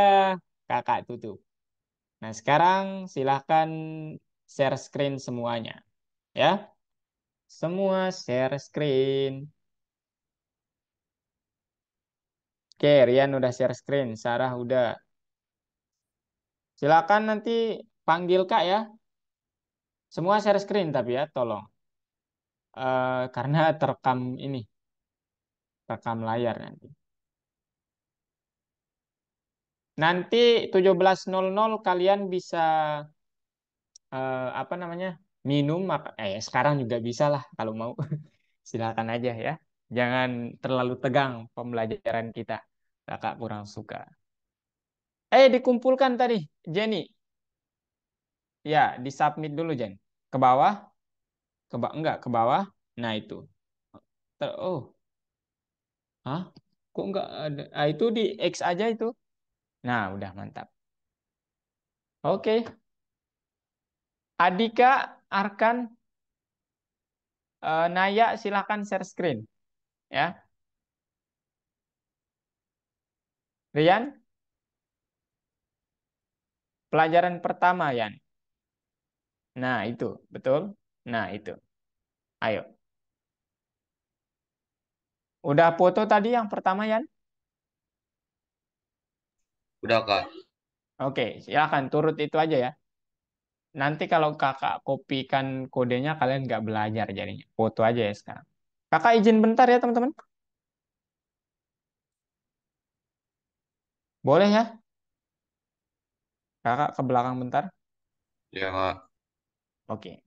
kakak tutup. Nah, sekarang silahkan share screen semuanya. Ya, semua share screen. Oke, Rian udah share screen. Sarah udah. Silakan nanti panggil Kak ya. Semua share screen tapi ya, tolong. Karena terekam ini, rekam layar nanti. Nanti 17.00 kalian bisa apa namanya? Minum sekarang juga bisa lah kalau mau. Silakan aja ya. Jangan terlalu tegang pembelajaran kita. Kakak kurang suka. Dikumpulkan tadi, Jenny. Ya, disubmit dulu, Jen. Ke bawah, enggak ke bawah. Nah, itu. Oh, hah? Kok enggak ada? Ah, itu di X aja itu. Nah, udah mantap. Oke. Adika, Arkan, Naya silakan share screen ya. Rian, pelajaran pertama, Yan. Nah, itu, betul. Nah, itu. Ayo. Udah foto tadi yang pertama, Yan? Udah, Kak. Oke, silakan turut itu aja ya. Nanti kalau kakak kopikan kodenya, kalian nggak belajar jadinya. Foto aja ya sekarang. Kakak izin bentar ya, teman-teman. Boleh ya? Kakak ke belakang bentar. Ya, Kak. Oke.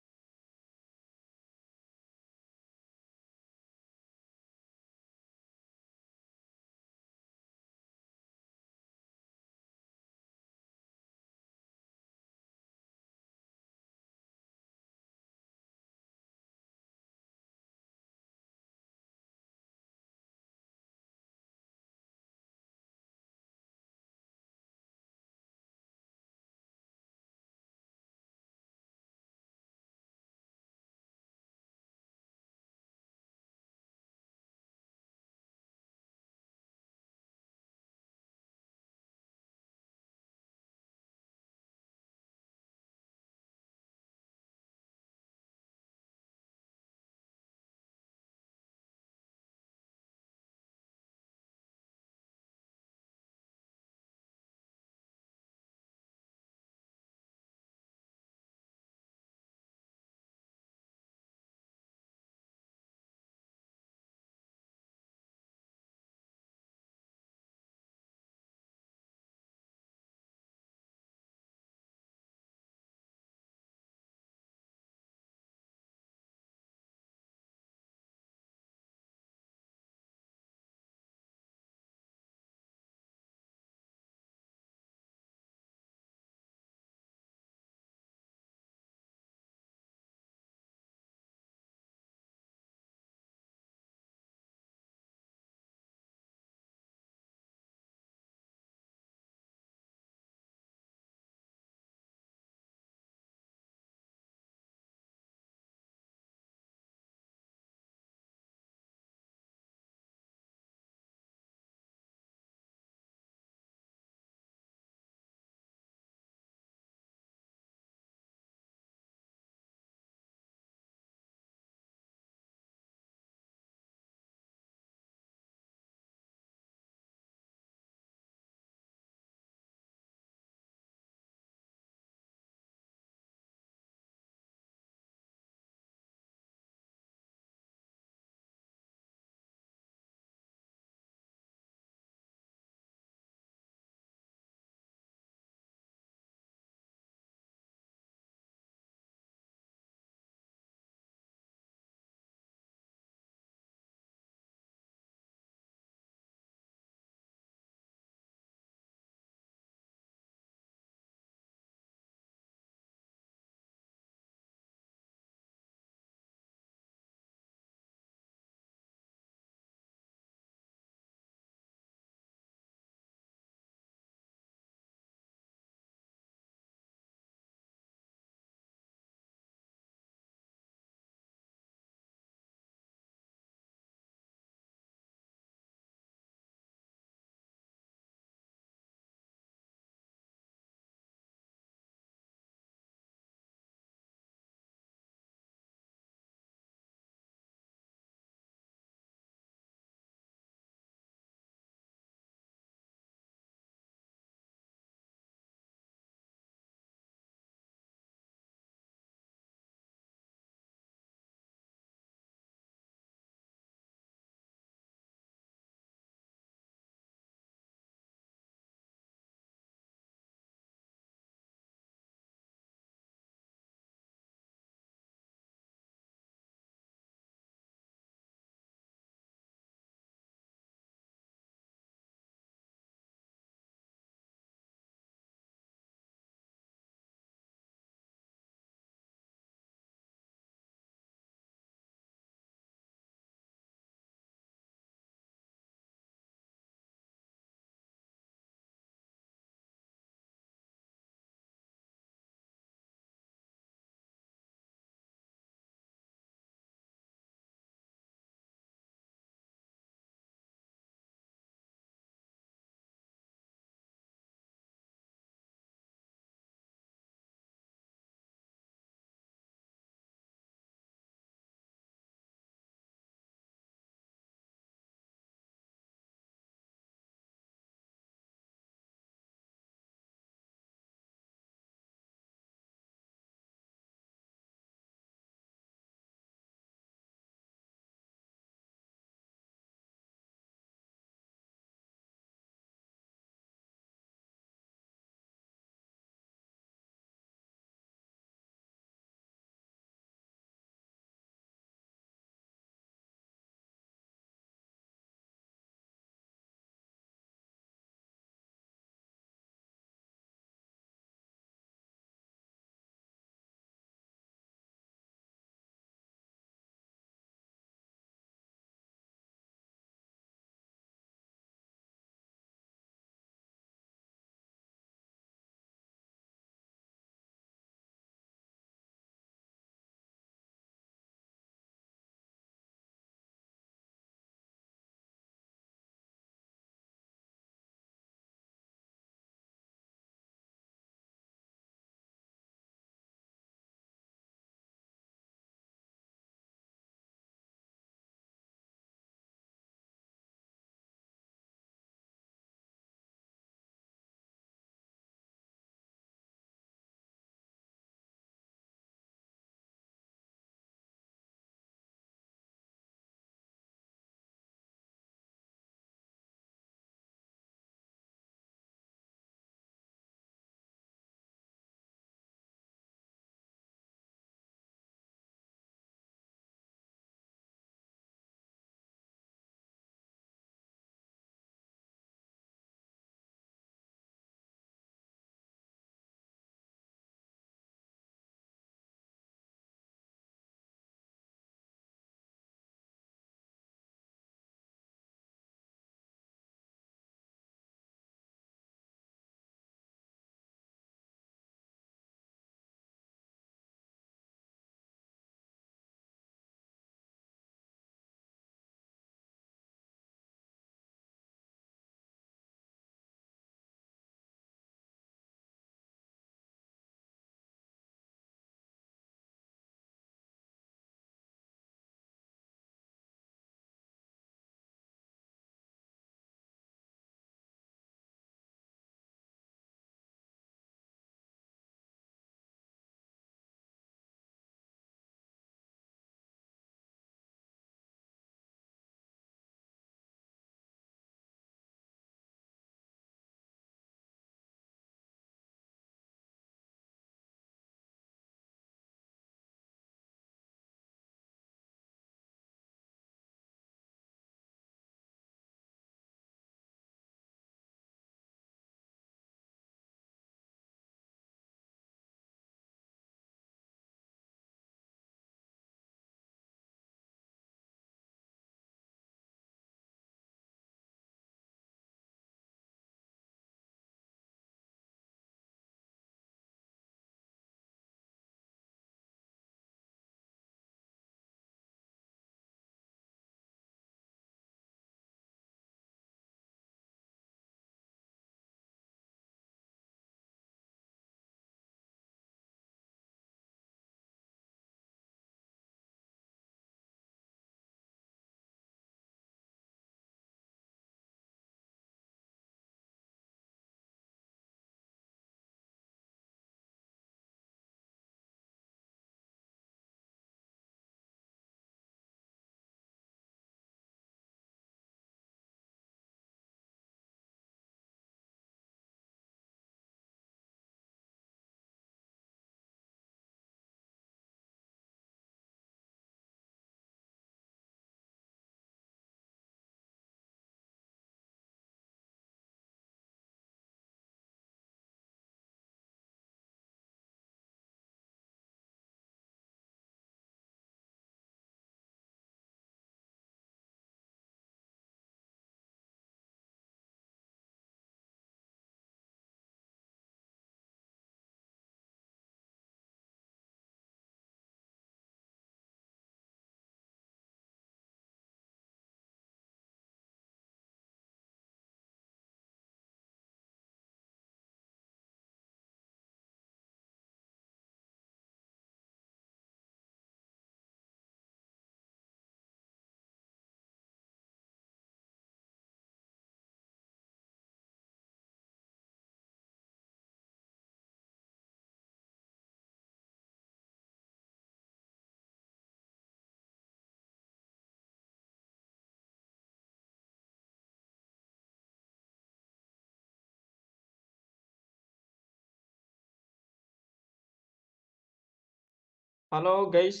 Halo guys.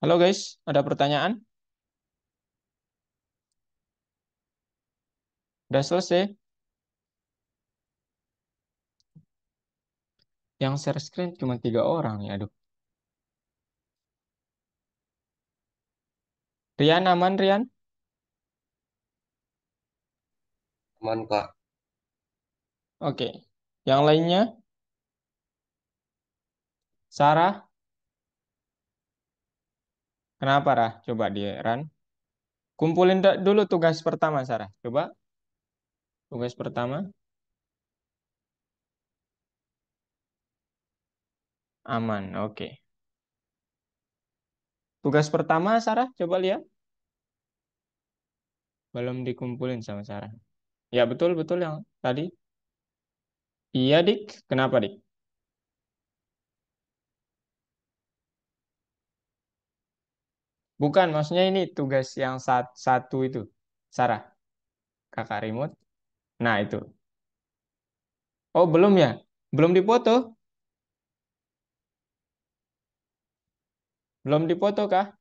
Halo guys, ada pertanyaan? Udah selesai? Yang share screen cuma 3 orang ya, aduh. Rian aman, Rian? Aman Kak. Oke. Yang lainnya? Sarah? Kenapa, Rah? Coba dia, Ran. Kumpulin dulu tugas pertama, Sarah. Coba, tugas pertama. Aman, oke. Tugas pertama, Sarah, coba lihat. Belum dikumpulin sama Sarah. Ya, betul-betul yang tadi. Iya, Dik. Kenapa, Dik? Bukan, maksudnya ini tugas yang satu itu. Sarah, kakak remote. Nah, itu. Oh, belum ya? Belum dipoto? Belum dipoto kah?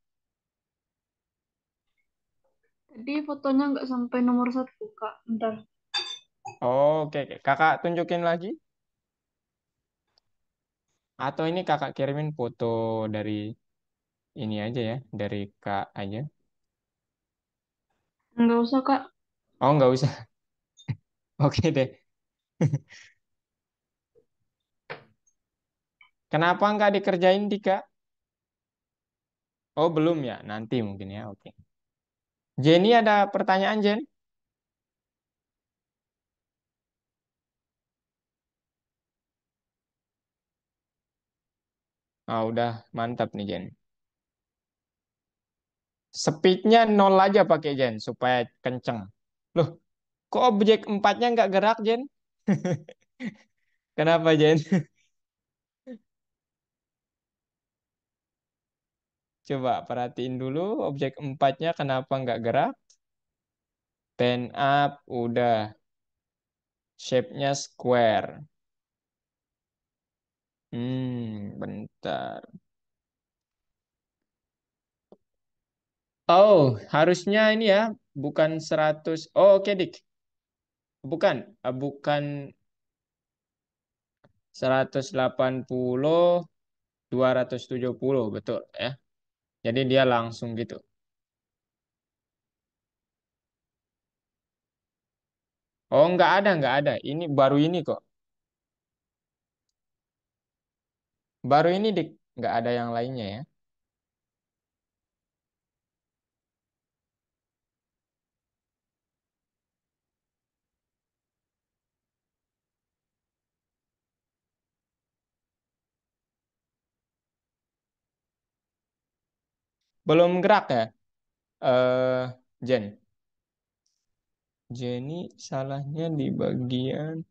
Tadi fotonya nggak sampai nomor 1, Kak. Bentar. Oh, oke, oke. Kakak tunjukin lagi. Atau ini kakak kirimin foto dari ini aja ya. Dari kak aja. Nggak usah, Kak. Oh, nggak usah. Oke deh. Kenapa nggak dikerjain, Dika? Oh, belum ya. Nanti mungkin ya. Oke. Jenny ada pertanyaan, Jen? Ah, udah mantap nih, Jen. Speednya nol aja pakai Jen supaya kenceng. Loh, kok objek empatnya nggak gerak, Jen? Kenapa, Jen? Coba perhatiin dulu objek empatnya kenapa nggak gerak. Pen up, udah. Shape-nya square. Bentar. Oh, harusnya ini ya, bukan 100. Oh, oke, Dik. Bukan, bukan 180, 270, betul ya. Jadi dia langsung gitu. Oh, nggak ada, nggak ada. Ini baru ini kok. Baru ini, Dik. Nggak ada yang lainnya ya. Belum gerak ya, Jen. Jenny salahnya di bagian.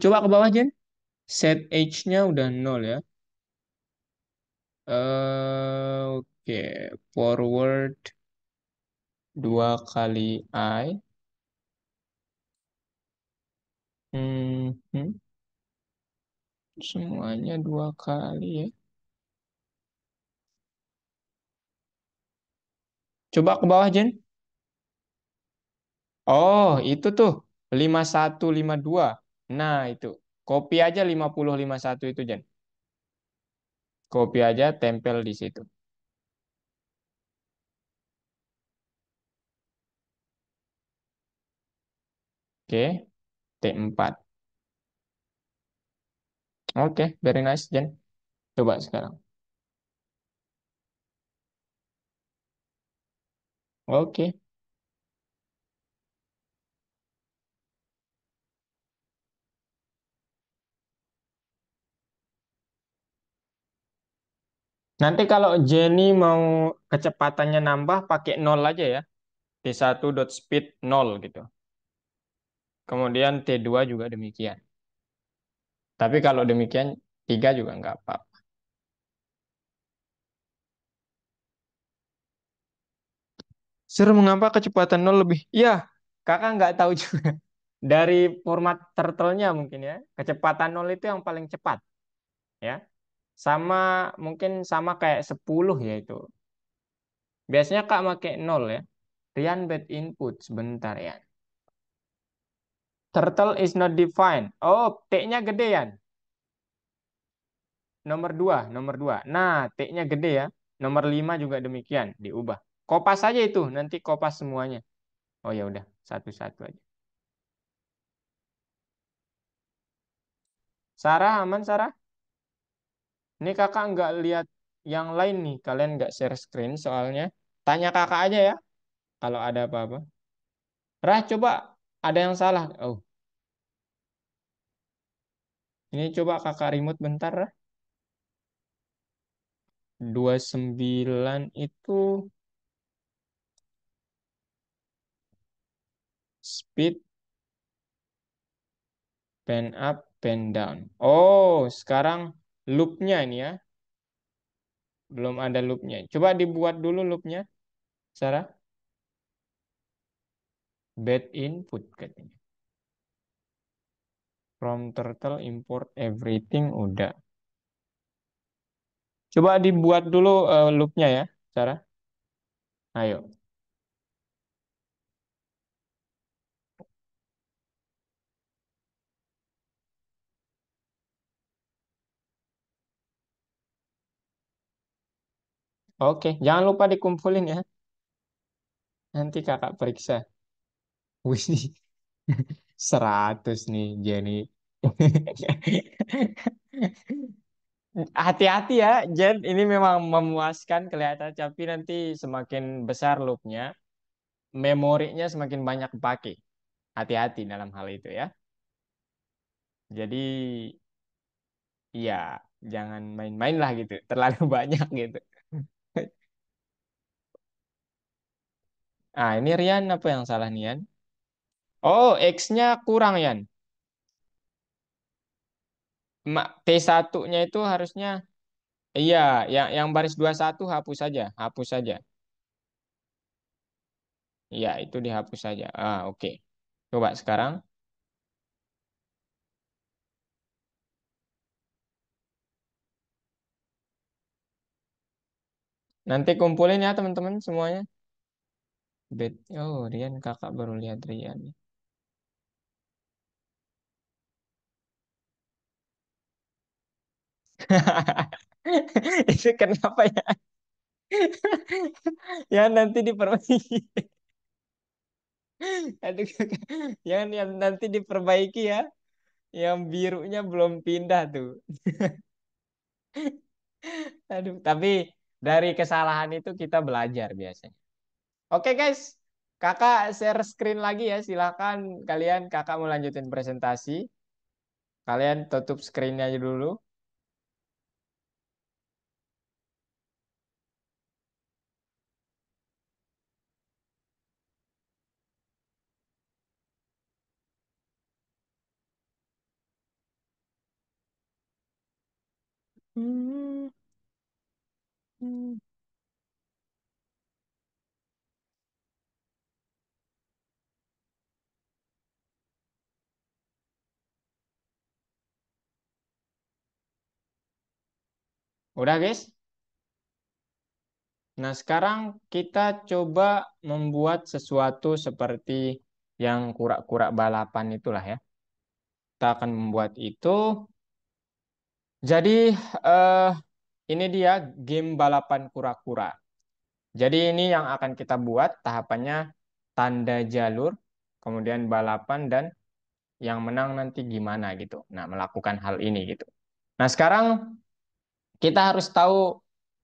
Coba ke bawah, Jen. Set H-nya udah nol ya. Oke, forward 2 kali I. Hmm, semuanya 2 kali ya. Coba ke bawah, Jen. Oh, itu tuh 5152. Nah, itu. Copy aja 5051 itu, Jen. Copy aja, tempel di situ. Oke, T4. Oke, very nice, Jen. Coba sekarang. Oke. Nanti kalau Jenny mau kecepatannya nambah pakai nol aja ya. T1 dot speed nol gitu. Kemudian T2 juga demikian. Tapi kalau demikian 3 juga nggak apa-apa. Sir, mengapa kecepatan nol lebih? Iya, kakak nggak tahu juga. Dari format turtle-nya mungkin ya. Kecepatan nol itu yang paling cepat ya. Sama mungkin sama kayak 10 ya itu. Biasanya kak pakai nol ya. Rian bad input sebentar ya. Turtle is not defined. Oh, T-nya gede ya. Nomor 2. Nah, T-nya gede ya. Nomor 5 juga demikian, diubah. Kopas aja itu, nanti kopas semuanya. Oh ya udah, satu-satu aja. Sarah, aman Sarah? Ini kakak nggak lihat yang lain nih. Kalian nggak share screen soalnya. Tanya kakak aja ya, kalau ada apa-apa. Rah, coba ada yang salah. Oh, ini coba kakak remote bentar, Rah. 29 itu speed, pen up, pen down. Oh, sekarang loopnya ini ya. Belum ada loopnya. Coba dibuat dulu loopnya, Sarah. Bad input katanya. From turtle import everything udah. Coba dibuat dulu loopnya ya, Sarah. Ayo. Oke, jangan lupa dikumpulin ya. Nanti kakak periksa. Wih, 100 nih Jenny. Hati-hati ya, Jen. Ini memang memuaskan kelihatan, tapi nanti semakin besar loopnya, memorinya semakin banyak dipakai. Hati-hati dalam hal itu ya. Jadi, iya, jangan main-main lah gitu. Terlalu banyak gitu. Ah, ini Rian apa yang salah nih, Yan? Oh, X-nya kurang, Yan. T1-nya itu harusnya, iya, yang baris 21 hapus saja. Hapus saja. Iya, itu dihapus saja. Ah, oke. Coba sekarang. Nanti kumpulin ya teman-teman semuanya. Oh, Rian kakak baru lihat Rian. Itu kenapa ya? Ya nanti diperbaiki. Aduh, yang nanti diperbaiki ya. Yang birunya belum pindah tuh. Aduh, tapi dari kesalahan itu kita belajar biasanya. Oke guys, kakak share screen lagi ya. Silakan kalian, kakak mau lanjutin presentasi. Kalian tutup screen-nya aja dulu. Hmm, hmm. Udah guys. Nah sekarang kita coba membuat sesuatu seperti yang kura-kura balapan itulah ya. Kita akan membuat itu. Jadi eh, ini dia game balapan kura-kura. Jadi ini yang akan kita buat tahapannya tanda jalur, kemudian balapan dan yang menang nanti gimana gitu. Nah, melakukan hal ini gitu. Nah, sekarang kita harus tahu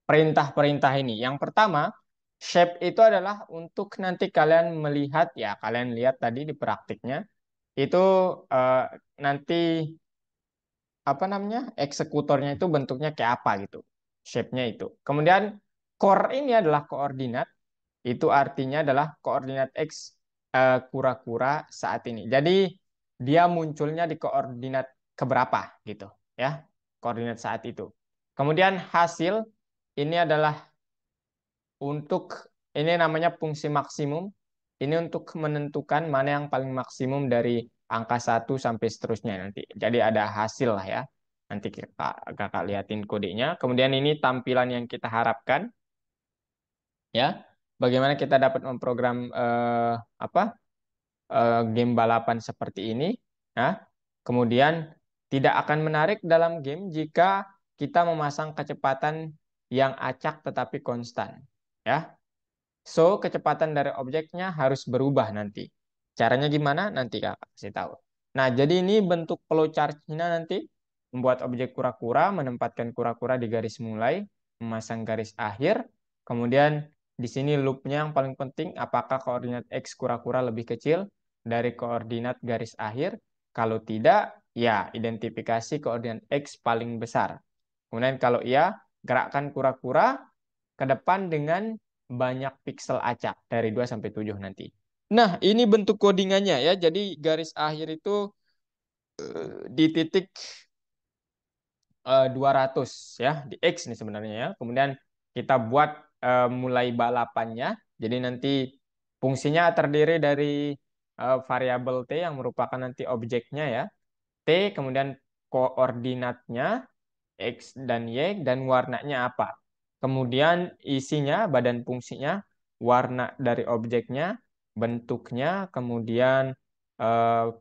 perintah-perintah ini. Yang pertama, shape itu adalah untuk nanti kalian melihat ya, kalian lihat tadi di praktiknya itu eh, nanti apa namanya? Eksekutornya itu bentuknya kayak apa gitu. shape-nya itu. Kemudian core ini adalah koordinat, itu artinya adalah koordinat X kura-kura saat ini. Jadi dia munculnya di koordinat keberapa gitu ya, koordinat saat itu. Kemudian hasil ini adalah untuk ini namanya fungsi maksimum. Ini untuk menentukan mana yang paling maksimum dari angka 1 sampai seterusnya nanti. Jadi ada hasil lah ya. Nanti kakak liatin kodenya. Kemudian ini tampilan yang kita harapkan ya. Bagaimana kita dapat memprogram game balapan seperti ini. Nah, kemudian tidak akan menarik dalam game jika kita memasang kecepatan yang acak tetapi konstan. Ya, so, kecepatan dari objeknya harus berubah nanti. Caranya gimana? Nanti kakak kasih tahu. Nah, jadi ini bentuk flowchart-nya nanti. Membuat objek kura-kura, menempatkan kura-kura di garis mulai, memasang garis akhir. Kemudian di sini loop-nya yang paling penting, apakah koordinat X kura-kura lebih kecil dari koordinat garis akhir? Kalau tidak, ya identifikasi koordinat X paling besar. Kemudian kalau iya, gerakkan kura-kura ke depan dengan banyak pixel acak dari 2 sampai 7 nanti. Nah, ini bentuk codingannya ya. Jadi garis akhir itu di titik 200 ya, di X nih sebenarnya ya. Kemudian kita buat mulai balapannya. Jadi nanti fungsinya terdiri dari variabel T yang merupakan nanti objeknya ya. T, kemudian koordinatnya X dan Y, dan warnanya apa. Kemudian isinya, badan fungsinya, warna dari objeknya, bentuknya, kemudian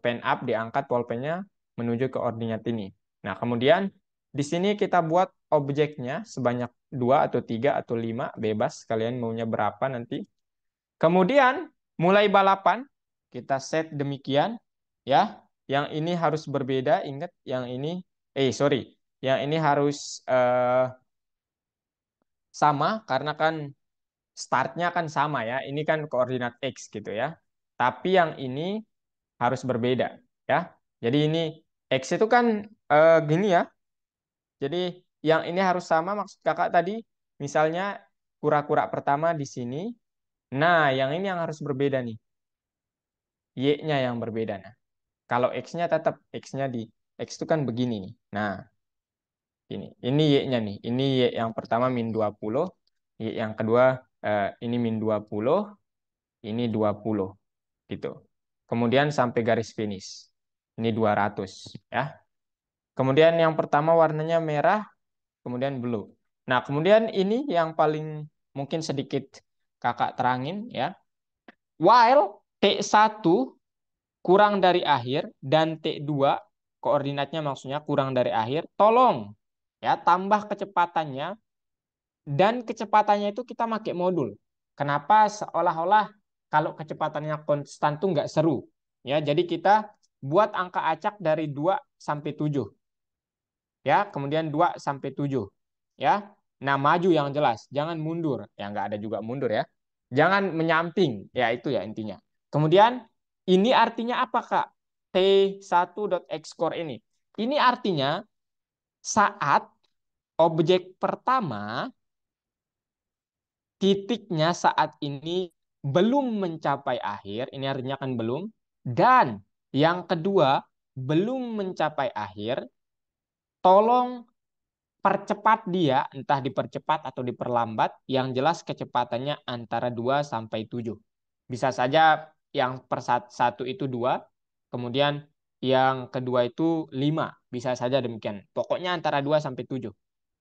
pen up diangkat pulpennya menuju ke koordinat ini. Nah, kemudian di sini kita buat objeknya sebanyak 2 atau 3 atau 5, bebas kalian maunya berapa nanti. Kemudian mulai balapan, kita set demikian ya. Yang ini harus berbeda, ingat yang ini sorry, yang ini harus sama karena kan startnya kan sama ya. Ini kan koordinat X gitu ya. Tapi yang ini harus berbeda ya. Jadi ini X itu kan gini ya. Jadi yang ini harus sama maksud kakak tadi. Misalnya kura-kura pertama di sini. Nah, yang ini yang harus berbeda nih. Y-nya yang berbeda. Nah, kalau X-nya tetap X-nya di X itu kan begini nih. Nah, ini Y-nya nih. Ini Y yang pertama min 20, Y yang kedua ini min 20, ini 20 gitu. Kemudian sampai garis finish. Ini 200 ya. Kemudian yang pertama warnanya merah, kemudian blue. Nah, kemudian ini yang paling mungkin sedikit kakak terangin ya. While T1 kurang dari akhir dan T2 koordinatnya maksudnya kurang dari akhir, tolong ya tambah kecepatannya, dan kecepatannya itu kita pakai modul. Kenapa? Seolah-olah kalau kecepatannya konstan tuh nggak seru. Ya, jadi kita buat angka acak dari 2 sampai 7. Ya, kemudian 2 sampai 7. Ya. Nah, maju yang jelas, jangan mundur. Ya, nggak ada juga mundur ya. Jangan menyamping. Ya, itu ya intinya. Kemudian ini artinya apa, Kak? T1.xcore ini. Ini artinya saat objek pertama titiknya saat ini belum mencapai akhir, ini artinya kan belum. Dan yang kedua, belum mencapai akhir, tolong percepat dia, entah dipercepat atau diperlambat, yang jelas kecepatannya antara 2 sampai 7. Bisa saja yang per satu itu 2, kemudian yang kedua itu 5, bisa saja demikian. Pokoknya antara 2 sampai 7.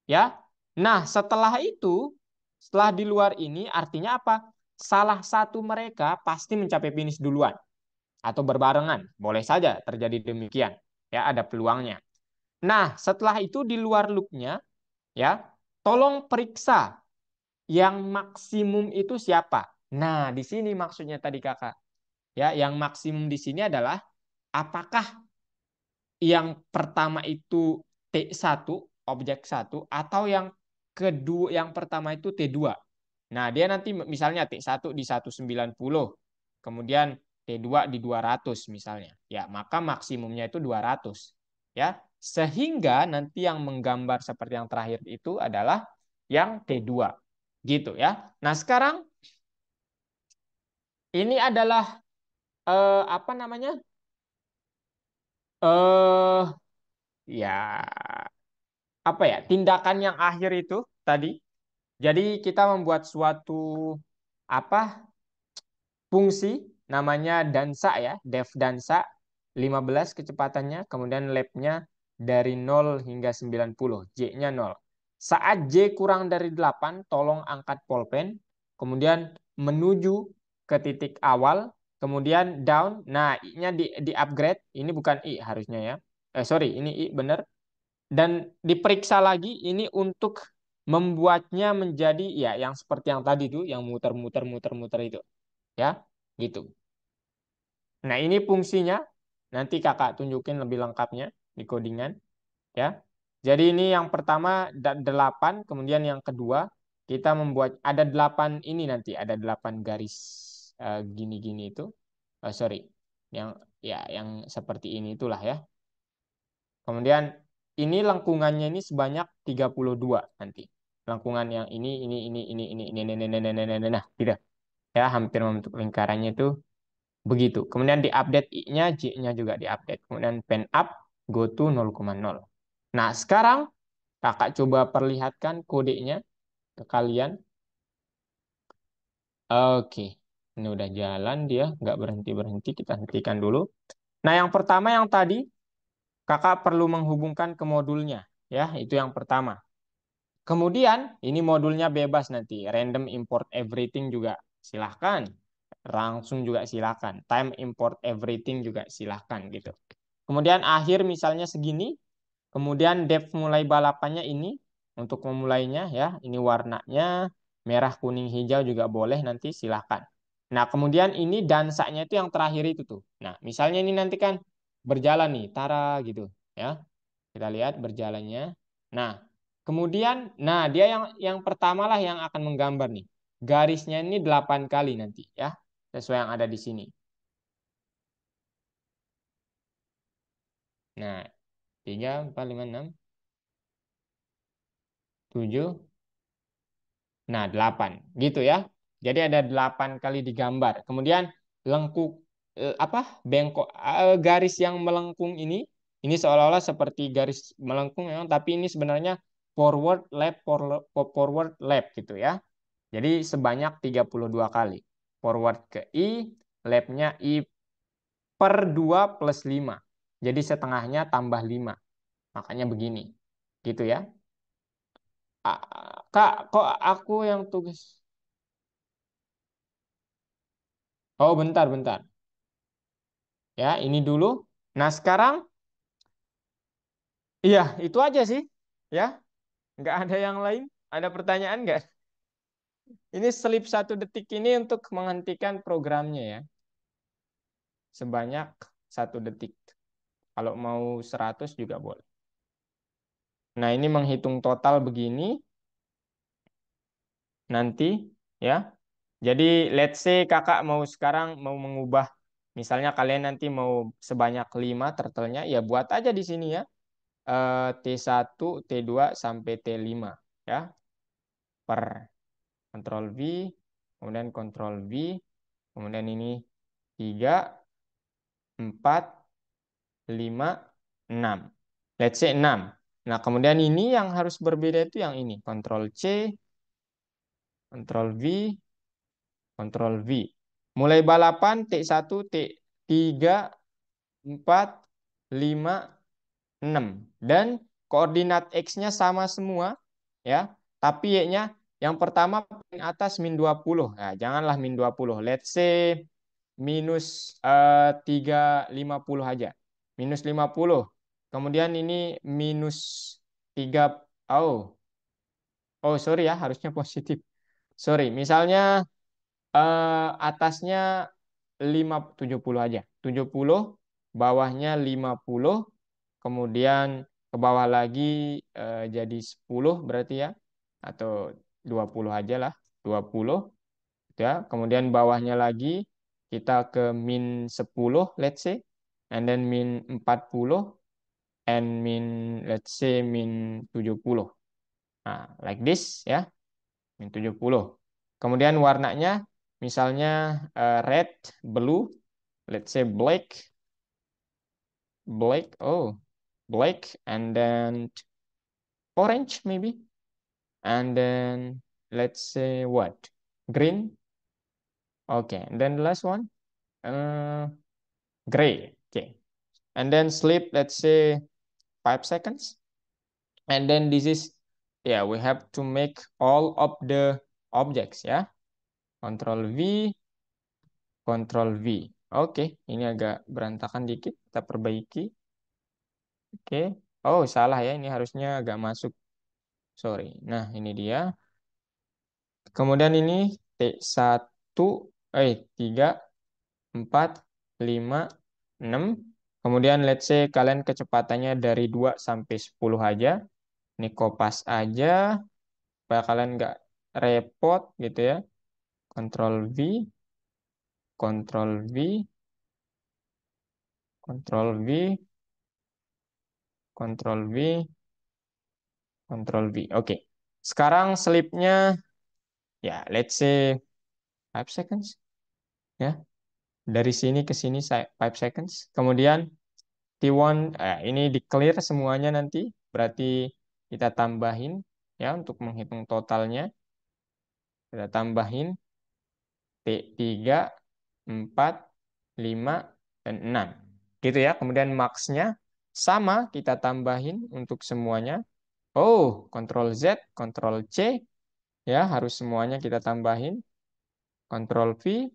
Ya. Nah, setelah itu, setelah di luar ini artinya apa? Salah satu mereka pasti mencapai finish duluan atau berbarengan. Boleh saja terjadi demikian. Ya, ada peluangnya. Nah, setelah itu di luar loopnya, ya, tolong periksa yang maksimum itu siapa. Nah, di sini maksudnya tadi kakak. Ya, yang maksimum di sini adalah apakah yang pertama itu T1, objek 1, atau yang kedua, yang pertama itu T2. Nah, dia nanti misalnya T1 di 190, kemudian T2 di 200 misalnya. Ya, maka maksimumnya itu 200. Ya, sehingga nanti yang menggambar seperti yang terakhir itu adalah yang T2. Gitu ya. Nah, sekarang ini adalah apa namanya? Eh ya apa ya? Tindakan yang akhir itu tadi. Jadi kita membuat suatu apa? Fungsi namanya dansa ya, def dansa 15 kecepatannya, kemudian labnya dari 0 hingga 90, J-nya 0. Saat J kurang dari 8, tolong angkat pulpen, kemudian menuju ke titik awal, kemudian down. Nah, I-nya di upgrade, ini bukan I harusnya ya. Sorry, ini I benar. Dan diperiksa lagi ini untuk membuatnya menjadi ya yang seperti yang tadi tuh, yang muter-muter muter-muter itu ya gitu. Nah, ini fungsinya. Nanti kakak tunjukin lebih lengkapnya di codingan. Ya. Jadi ini yang pertama 8, kemudian yang kedua kita membuat ada 8 ini nanti. Ada 8 garis gini-gini itu. Sorry. Yang ya yang seperti ini itulah ya. Kemudian ini lengkungannya ini sebanyak 32 nanti. Lengkungan yang ini. Nah, tidak. Ya, hampir membentuk lingkarannya itu begitu. Kemudian di-update I-nya, J-nya juga di-update. Kemudian pen up, go to 0,0. Nah, sekarang kakak coba perlihatkan kodenya ke kalian. Oke, ini udah jalan dia, nggak berhenti-berhenti. Kita hentikan dulu. Nah, yang pertama yang tadi, kakak perlu menghubungkan ke modulnya. Ya, itu yang pertama. Kemudian, ini modulnya bebas nanti. Random import everything juga silahkan. Langsung juga silahkan. Time import everything juga silahkan gitu. Kemudian akhir misalnya segini. Kemudian depth mulai balapannya ini. Untuk memulainya ya. Ini warnanya. Merah, kuning, hijau juga boleh nanti silahkan. Nah kemudian ini dansanya itu yang terakhir itu tuh. Nah misalnya ini nanti kan berjalan nih. Tara gitu ya. Kita lihat berjalannya. Nah, kemudian, nah dia yang pertama lah yang akan menggambar nih. Garisnya ini 8 kali nanti ya, sesuai yang ada di sini. Nah, 3, 4, 5, 6, 7, nah 8 gitu ya. Jadi ada 8 kali digambar. Kemudian lengkuk apa? Bengkok garis yang melengkung ini seolah-olah seperti garis melengkung memang, tapi ini sebenarnya forward left forward left gitu ya. Jadi sebanyak 32 kali. Forward ke I, left-nya I per 2 plus 5. Jadi setengahnya tambah 5. Makanya begini. Gitu ya. Kak, kok aku yang tugas? Oh, bentar, bentar. Ya, ini dulu. Nah, sekarang, iya, itu aja sih. Ya, nggak ada yang lain. Ada pertanyaan nggak? Ini selip 1 detik ini untuk menghentikan programnya ya. Sebanyak 1 detik. Kalau mau 100 juga boleh. Nah, ini menghitung total begini nanti ya. Jadi let's say kakak mau sekarang mau mengubah misalnya kalian nanti mau sebanyak 5 turtle-nya ya buat aja di sini ya. T1, T2 sampai T5 ya. Per Ctrl V, kemudian Ctrl V, kemudian ini 3, 4, 5, 6. Let's say 6. Nah, kemudian ini yang harus berbeda itu yang ini. Ctrl C, Ctrl V, Ctrl V. Mulai balapan T1, T3, 4, 5, 6. Dan koordinat X-nya sama semua. Ya. Tapi Y-nya yang pertama paling atas min 20. Nah, janganlah min 20. Let's say minus 350 aja. Minus 50. Kemudian ini minus 3. Oh, oh sorry ya, harusnya positif. Sorry, misalnya atasnya 70 aja. 70, bawahnya 50, kemudian ke bawah lagi jadi 10 berarti ya. Atau 20 aja lah. 20 ya. Kemudian bawahnya lagi kita ke min 10 let's say. And then min 40 and min let's say min 70. Nah, like this ya, min 70. Kemudian warnanya misalnya red, blue, let's say black, oh, black, and then orange maybe, and then let's say what? Green. Okay, and then the last one, uh, gray. Okay, and then sleep, let's say 5 seconds, and then this is, yeah, we have to make all of the objects ya. Control V, Control V. Oke, ini agak berantakan dikit, kita perbaiki. Oke, oh salah ya, ini harusnya agak masuk. Sorry. Nah, ini dia. Kemudian ini T1, 3, 4, 5, 6. Kemudian let's say kalian kecepatannya dari 2 sampai 10 aja. Ini kopas aja, supaya kalian nggak repot gitu ya. Control V, Control V, Control V, Control V, Control V. Oke. Sekarang slipnya ya let's say 5 seconds ya. Dari sini ke sini 5 seconds. Kemudian T1 ini di clear semuanya nanti. Berarti kita tambahin ya untuk menghitung totalnya. Kita tambahin T3, 4, 5, dan 6. Gitu ya. Kemudian max-nya sama kita tambahin untuk semuanya. Oh, Ctrl Z, Ctrl C. Ya, harus semuanya kita tambahin. Ctrl V,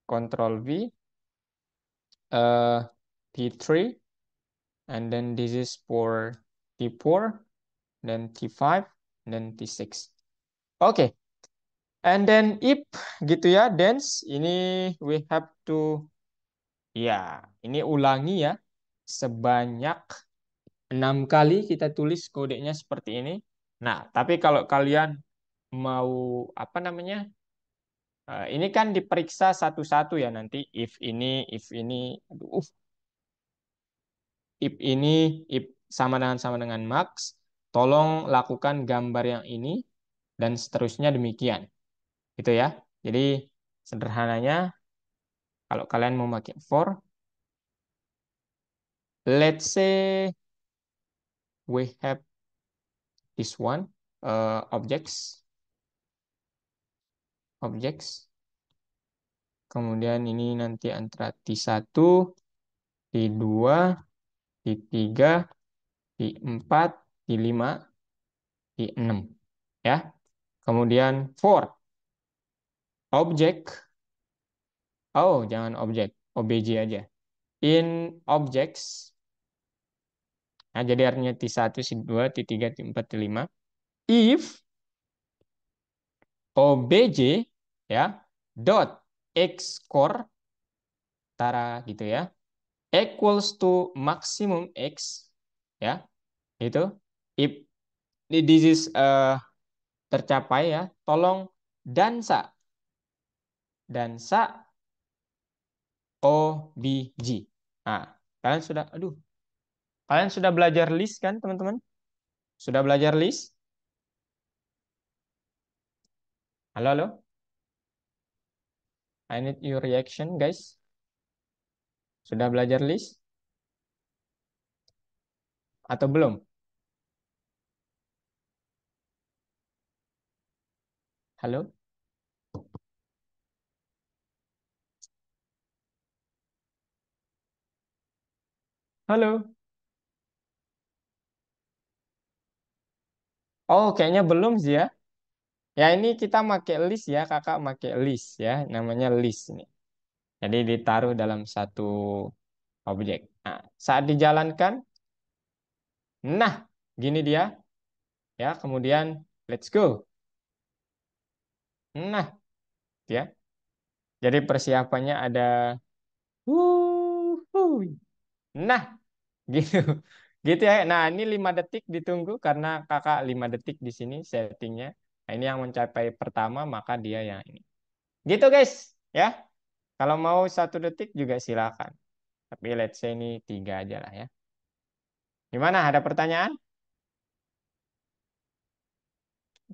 Ctrl V, T3, and then this is for T4, then T5, then T6. Oke, and then if gitu ya, dance ini we have to, ya ini ulangi ya sebanyak 6 kali kita tulis kodenya seperti ini. Nah, tapi kalau kalian mau apa namanya? Ini kan diperiksa satu-satu ya nanti if ini, aduh, if sama dengan max, tolong lakukan gambar yang ini dan seterusnya demikian. Gitu ya. Jadi sederhananya kalau kalian mau pakai for, let's say we have this one, objects, objects. Kemudian ini nanti antara T1, T2, T3, T4, T5, T6 ya. Kemudian for object, oh jangan object, obj aja. In objects, nah jadi artinya T1, T2, T3, T4, T5. If obj ya dot x core tara gitu ya equals to maximum x ya itu if this is tercapai ya tolong dansa dansa obj. Nah, kalian sudah belajar list kan teman-teman? Sudah belajar list? Halo, halo. I need your reaction, guys. Sudah belajar list atau belum? Halo? Halo? Oh, kayaknya belum sih ya. Ya, ini kita pakai list ya, kakak pakai list ya, namanya list ini. Jadi ditaruh dalam satu objek. Nah, saat dijalankan, nah, gini dia, ya. Kemudian, let's go. Nah, ya. Jadi persiapannya ada, wuh, nah, gitu, gitu ya. Nah, ini 5 detik ditunggu karena kakak 5 detik di sini settingnya. Nah, ini yang mencapai pertama, maka dia yang ini. Gitu guys, ya. Kalau mau 1 detik juga silakan. Tapi let's say ini 3 aja lah ya. Gimana? Ada pertanyaan?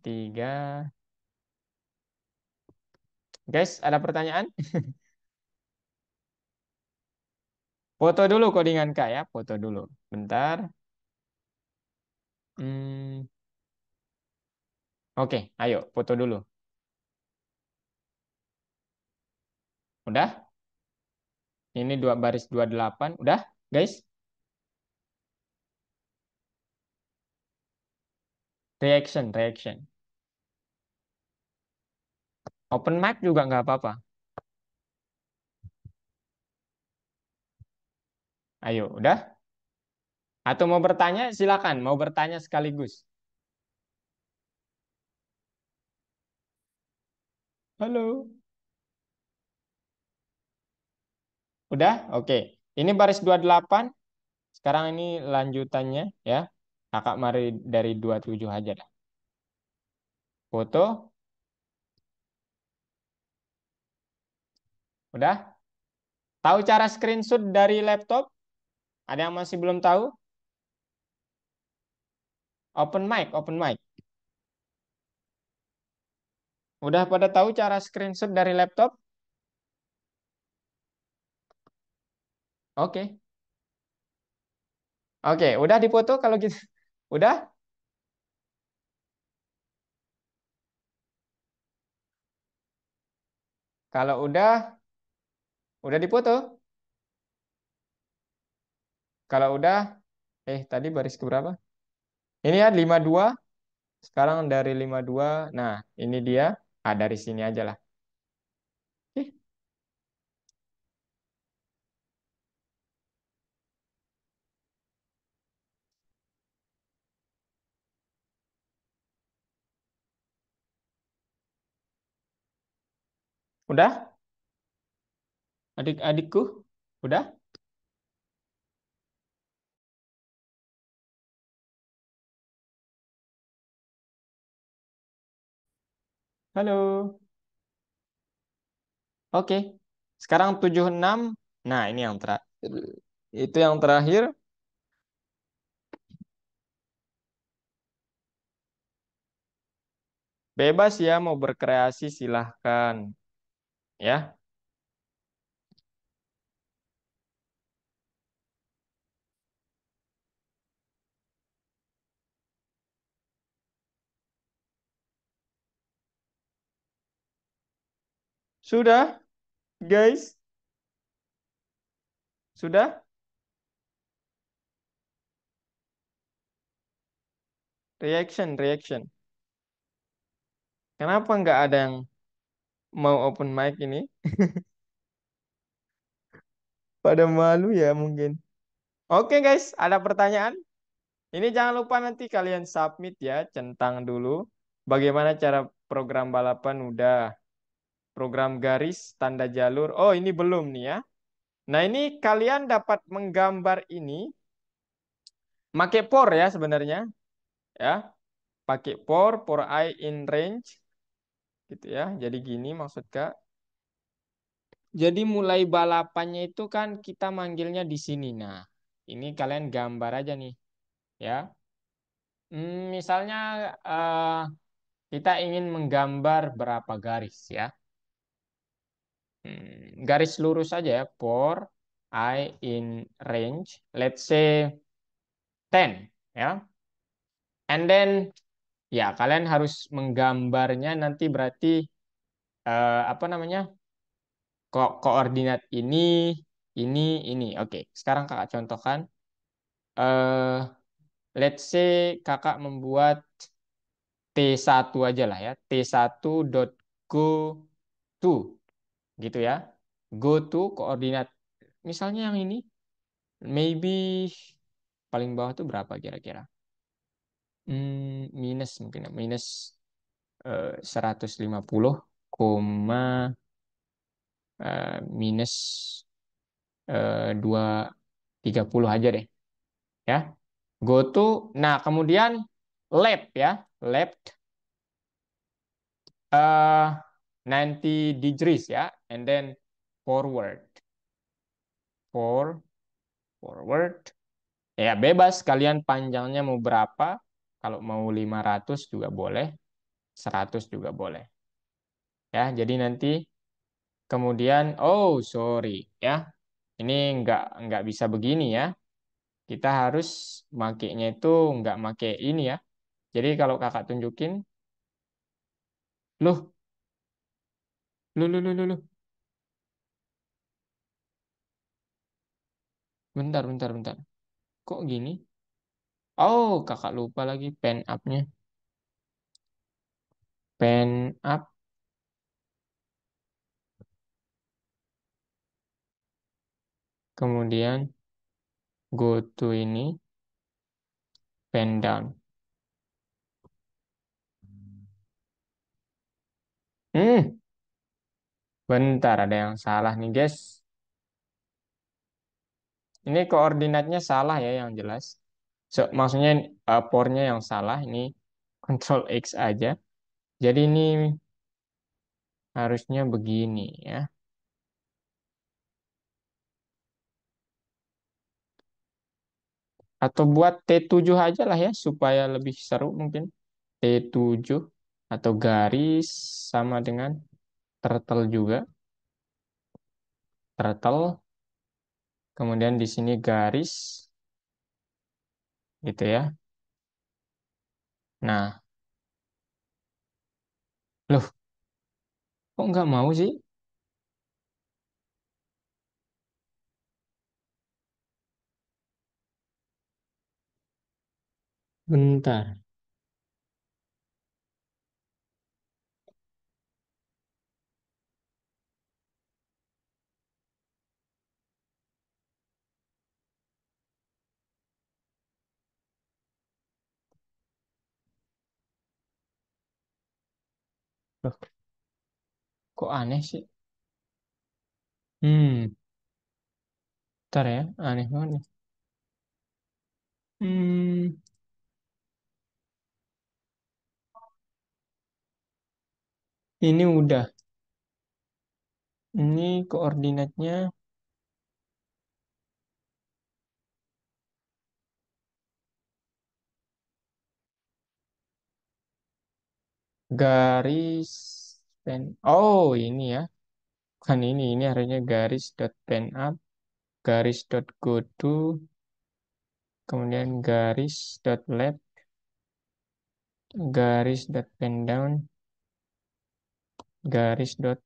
3. Guys, ada pertanyaan? Foto dulu codingan Kak ya, foto dulu. Bentar. Hmm, oke, ayo foto dulu. Udah? Ini dua baris 28. Udah, guys? Reaction, reaction. Open mic juga nggak apa-apa. Ayo, udah? Atau mau bertanya, silakan. Mau bertanya sekaligus. Halo. Udah? Oke. Ini baris 28. Sekarang ini lanjutannya ya. Kakak mari dari 27 aja dah. Foto. Udah? Tahu cara screenshot dari laptop? Ada yang masih belum tahu? Open mic, open mic. Udah pada tahu cara screenshot dari laptop? Oke. Oke, udah dipoto kalau gitu. Udah? Kalau udah dipoto. Kalau udah, tadi baris ke berapa? Ini ya 52. Sekarang dari 52. Nah, ini dia. Ah, dari sini aja lah. Oke. Udah? Adik-adikku? Udah? Halo. Oke. Sekarang 76. Nah, ini yang terakhir. Itu yang terakhir. Bebas ya mau berkreasi silahkan. Ya. Sudah, guys? Sudah? Reaction, reaction. Kenapa nggak ada yang mau open mic ini? Pada malu ya mungkin. Oke guys, ada pertanyaan? Ini jangan lupa nanti kalian submit ya, centang dulu. Bagaimana cara program balapan udah. Program garis, tanda jalur. Oh ini belum nih ya. Nah ini kalian dapat menggambar ini. Pakai por ya sebenarnya. Ya, pakai por eye in range. Gitu ya. Jadi gini maksud Kak. Jadi mulai balapannya itu kan kita manggilnya di sini. Nah, ini kalian gambar aja nih, ya. Misalnya eh, kita ingin menggambar berapa garis ya. Garis lurus aja ya, for I in range, let's say 10 ya. And then ya kalian harus menggambarnya nanti berarti apa namanya? Koordinat ini, ini. Oke, sekarang Kakak contohkan. eh Let's say kakak membuat T1 aja lah ya. T1 dot go to gitu ya. Go to koordinat. Misalnya yang ini maybe paling bawah tuh berapa kira-kira? Minus mungkin ya. Minus 150 koma minus 230 aja deh ya. Go to. Nah, kemudian left ya. Left 90 degrees ya, and then forward, for forward. Ya bebas kalian panjangnya mau berapa. Kalau mau 500 juga boleh. 100 juga boleh. Ya, jadi nanti kemudian, oh sorry ya, ini nggak bisa begini ya. Kita harus makainya itu nggak make ini ya. Jadi kalau kakak tunjukin, loh, loh. Bentar. Kok gini? Oh, kakak lupa lagi pen up-nya. Pen up, kemudian go to ini, pen down. Hmm, bentar ada yang salah nih guys. Ini koordinatnya salah ya yang jelas. Maksudnya pornya yang salah. Ini Control X aja. Jadi ini harusnya begini ya. Atau buat T7 aja lah ya supaya lebih seru mungkin. T7 atau garis sama dengan turtle juga. Turtle. Kemudian di sini garis gitu ya. Nah, loh, kok nggak mau sih? Bentar. Loh, kok aneh sih? Bentar ya, aneh banget nih. Hmm, ini udah. Ini koordinatnya garis pen. Oh, ini ya. Kan ini harusnya garis dot pen up, garis dot go to, kemudian garis dot left, garis dot pen down, garis dot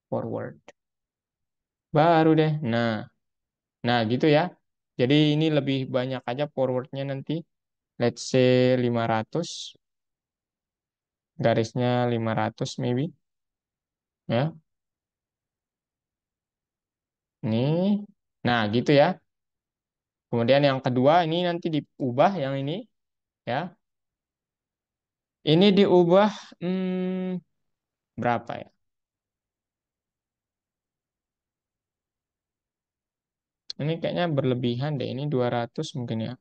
forward. Baru deh. Nah gitu ya. Jadi ini lebih banyak aja forwardnya nanti. Let's say 500, garisnya 500 maybe. Ya, ini. Nah gitu ya. Kemudian yang kedua ini nanti diubah yang ini ya. Ini diubah berapa ya? Ini kayaknya berlebihan deh. Ini 200 mungkin ya.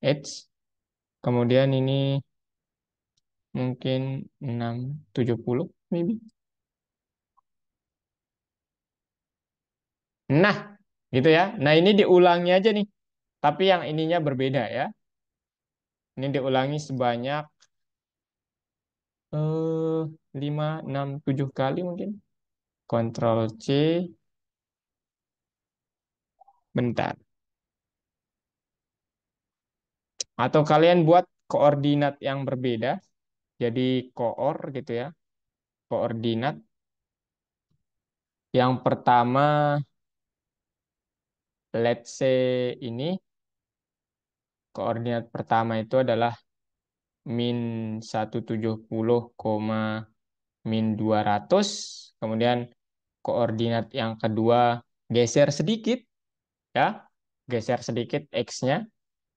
H. Kemudian ini mungkin 670 maybe. Nah, gitu ya. Nah, ini diulangi aja nih. Tapi yang ininya berbeda ya. Ini diulangi sebanyak 5, 6, 7 kali mungkin. Ctrl C. Bentar. Atau kalian buat koordinat yang berbeda. Jadi koor gitu ya. Koordinat. Yang pertama, let's say ini. Koordinat pertama itu adalah min 170, min 200. Kemudian koordinat yang kedua geser sedikit ya. Geser sedikit X-nya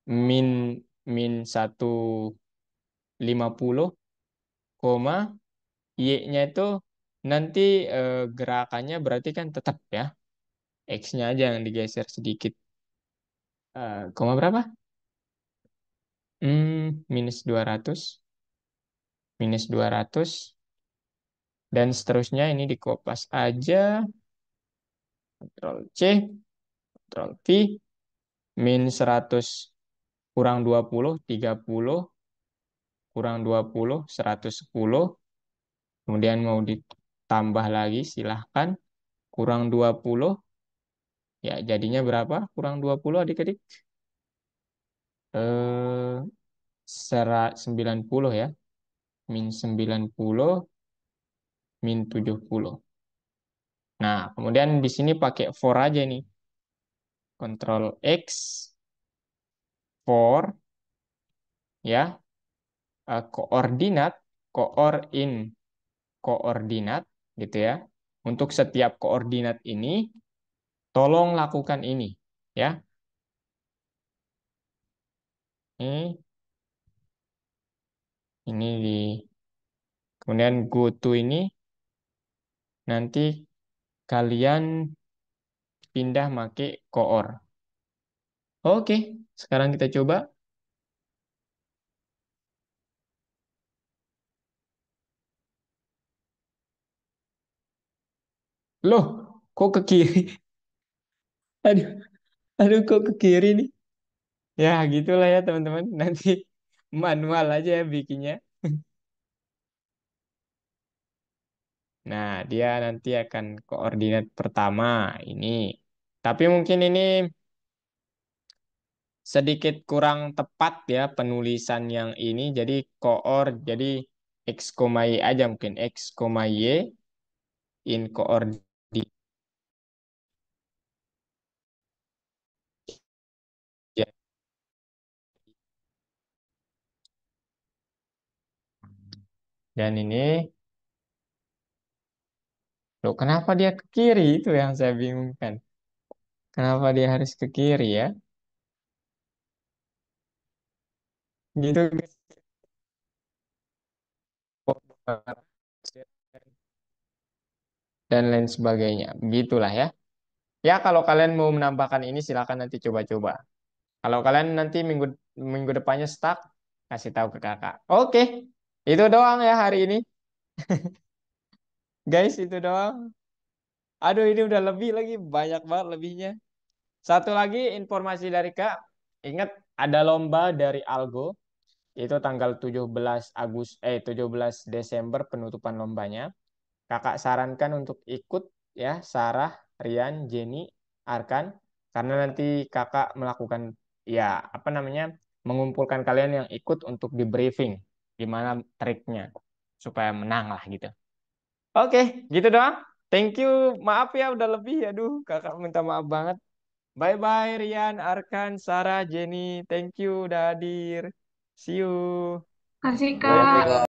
min min 150, Y-nya itu nanti gerakannya berarti kan tetap ya. X-nya aja yang digeser sedikit. Koma berapa? Minus 200, minus 200, dan seterusnya ini dikopas aja. Ctrl C, Ctrl V, min 100. kurang 20, 30, kurang 20, 110. Kemudian mau ditambah lagi, silahkan. Kurang 20, ya jadinya berapa? Kurang 20 adik-adik. 90 ya. Min 90, min 70. Nah, kemudian di sini pakai for aja nih. Control X, for, ya. Koordinat, in koordinat, gitu ya. Untuk setiap koordinat ini, tolong lakukan ini, ya. Ini di, kemudian go to ini, nanti kalian pindah make koor. Oke, sekarang kita coba. Loh, kok ke kiri? Aduh, aduh, kok ke kiri nih? Ya, gitulah ya teman-teman. Nanti manual aja ya bikinnya. Nah, dia nanti akan koordinat pertama ini. Tapi mungkin ini sedikit kurang tepat ya penulisan yang ini. Jadi jadi X, Y aja mungkin. X, Y in koordinat. Dan ini, loh kenapa dia ke kiri? Itu yang saya bingungkan. Kenapa dia harus ke kiri ya? Gitu dan lain sebagainya. Begitulah ya. Ya kalau kalian mau menambahkan ini silakan nanti coba-coba. Kalau kalian nanti minggu minggu depannya stuck, kasih tahu ke kakak. Oke, itu doang ya hari ini. Guys, itu doang. Aduh, ini udah lebih lagi, banyak banget lebihnya. Satu lagi informasi dari Kak, ingat ada lomba dari Algo, itu tanggal 17 Desember penutupan lombanya. Kakak sarankan untuk ikut ya, Sarah, Rian, Jenny, Arkan, karena nanti kakak melakukan ya apa namanya mengumpulkan kalian yang ikut untuk di briefing gimana triknya supaya menang lah gitu. Oke, gitu doang. Thank you. Maaf ya udah lebih. Aduh, kakak minta maaf banget. Bye bye Rian, Arkan, Sarah, Jenny. Thank you udah hadir. See you. Kasih Oke, Kak. Kak.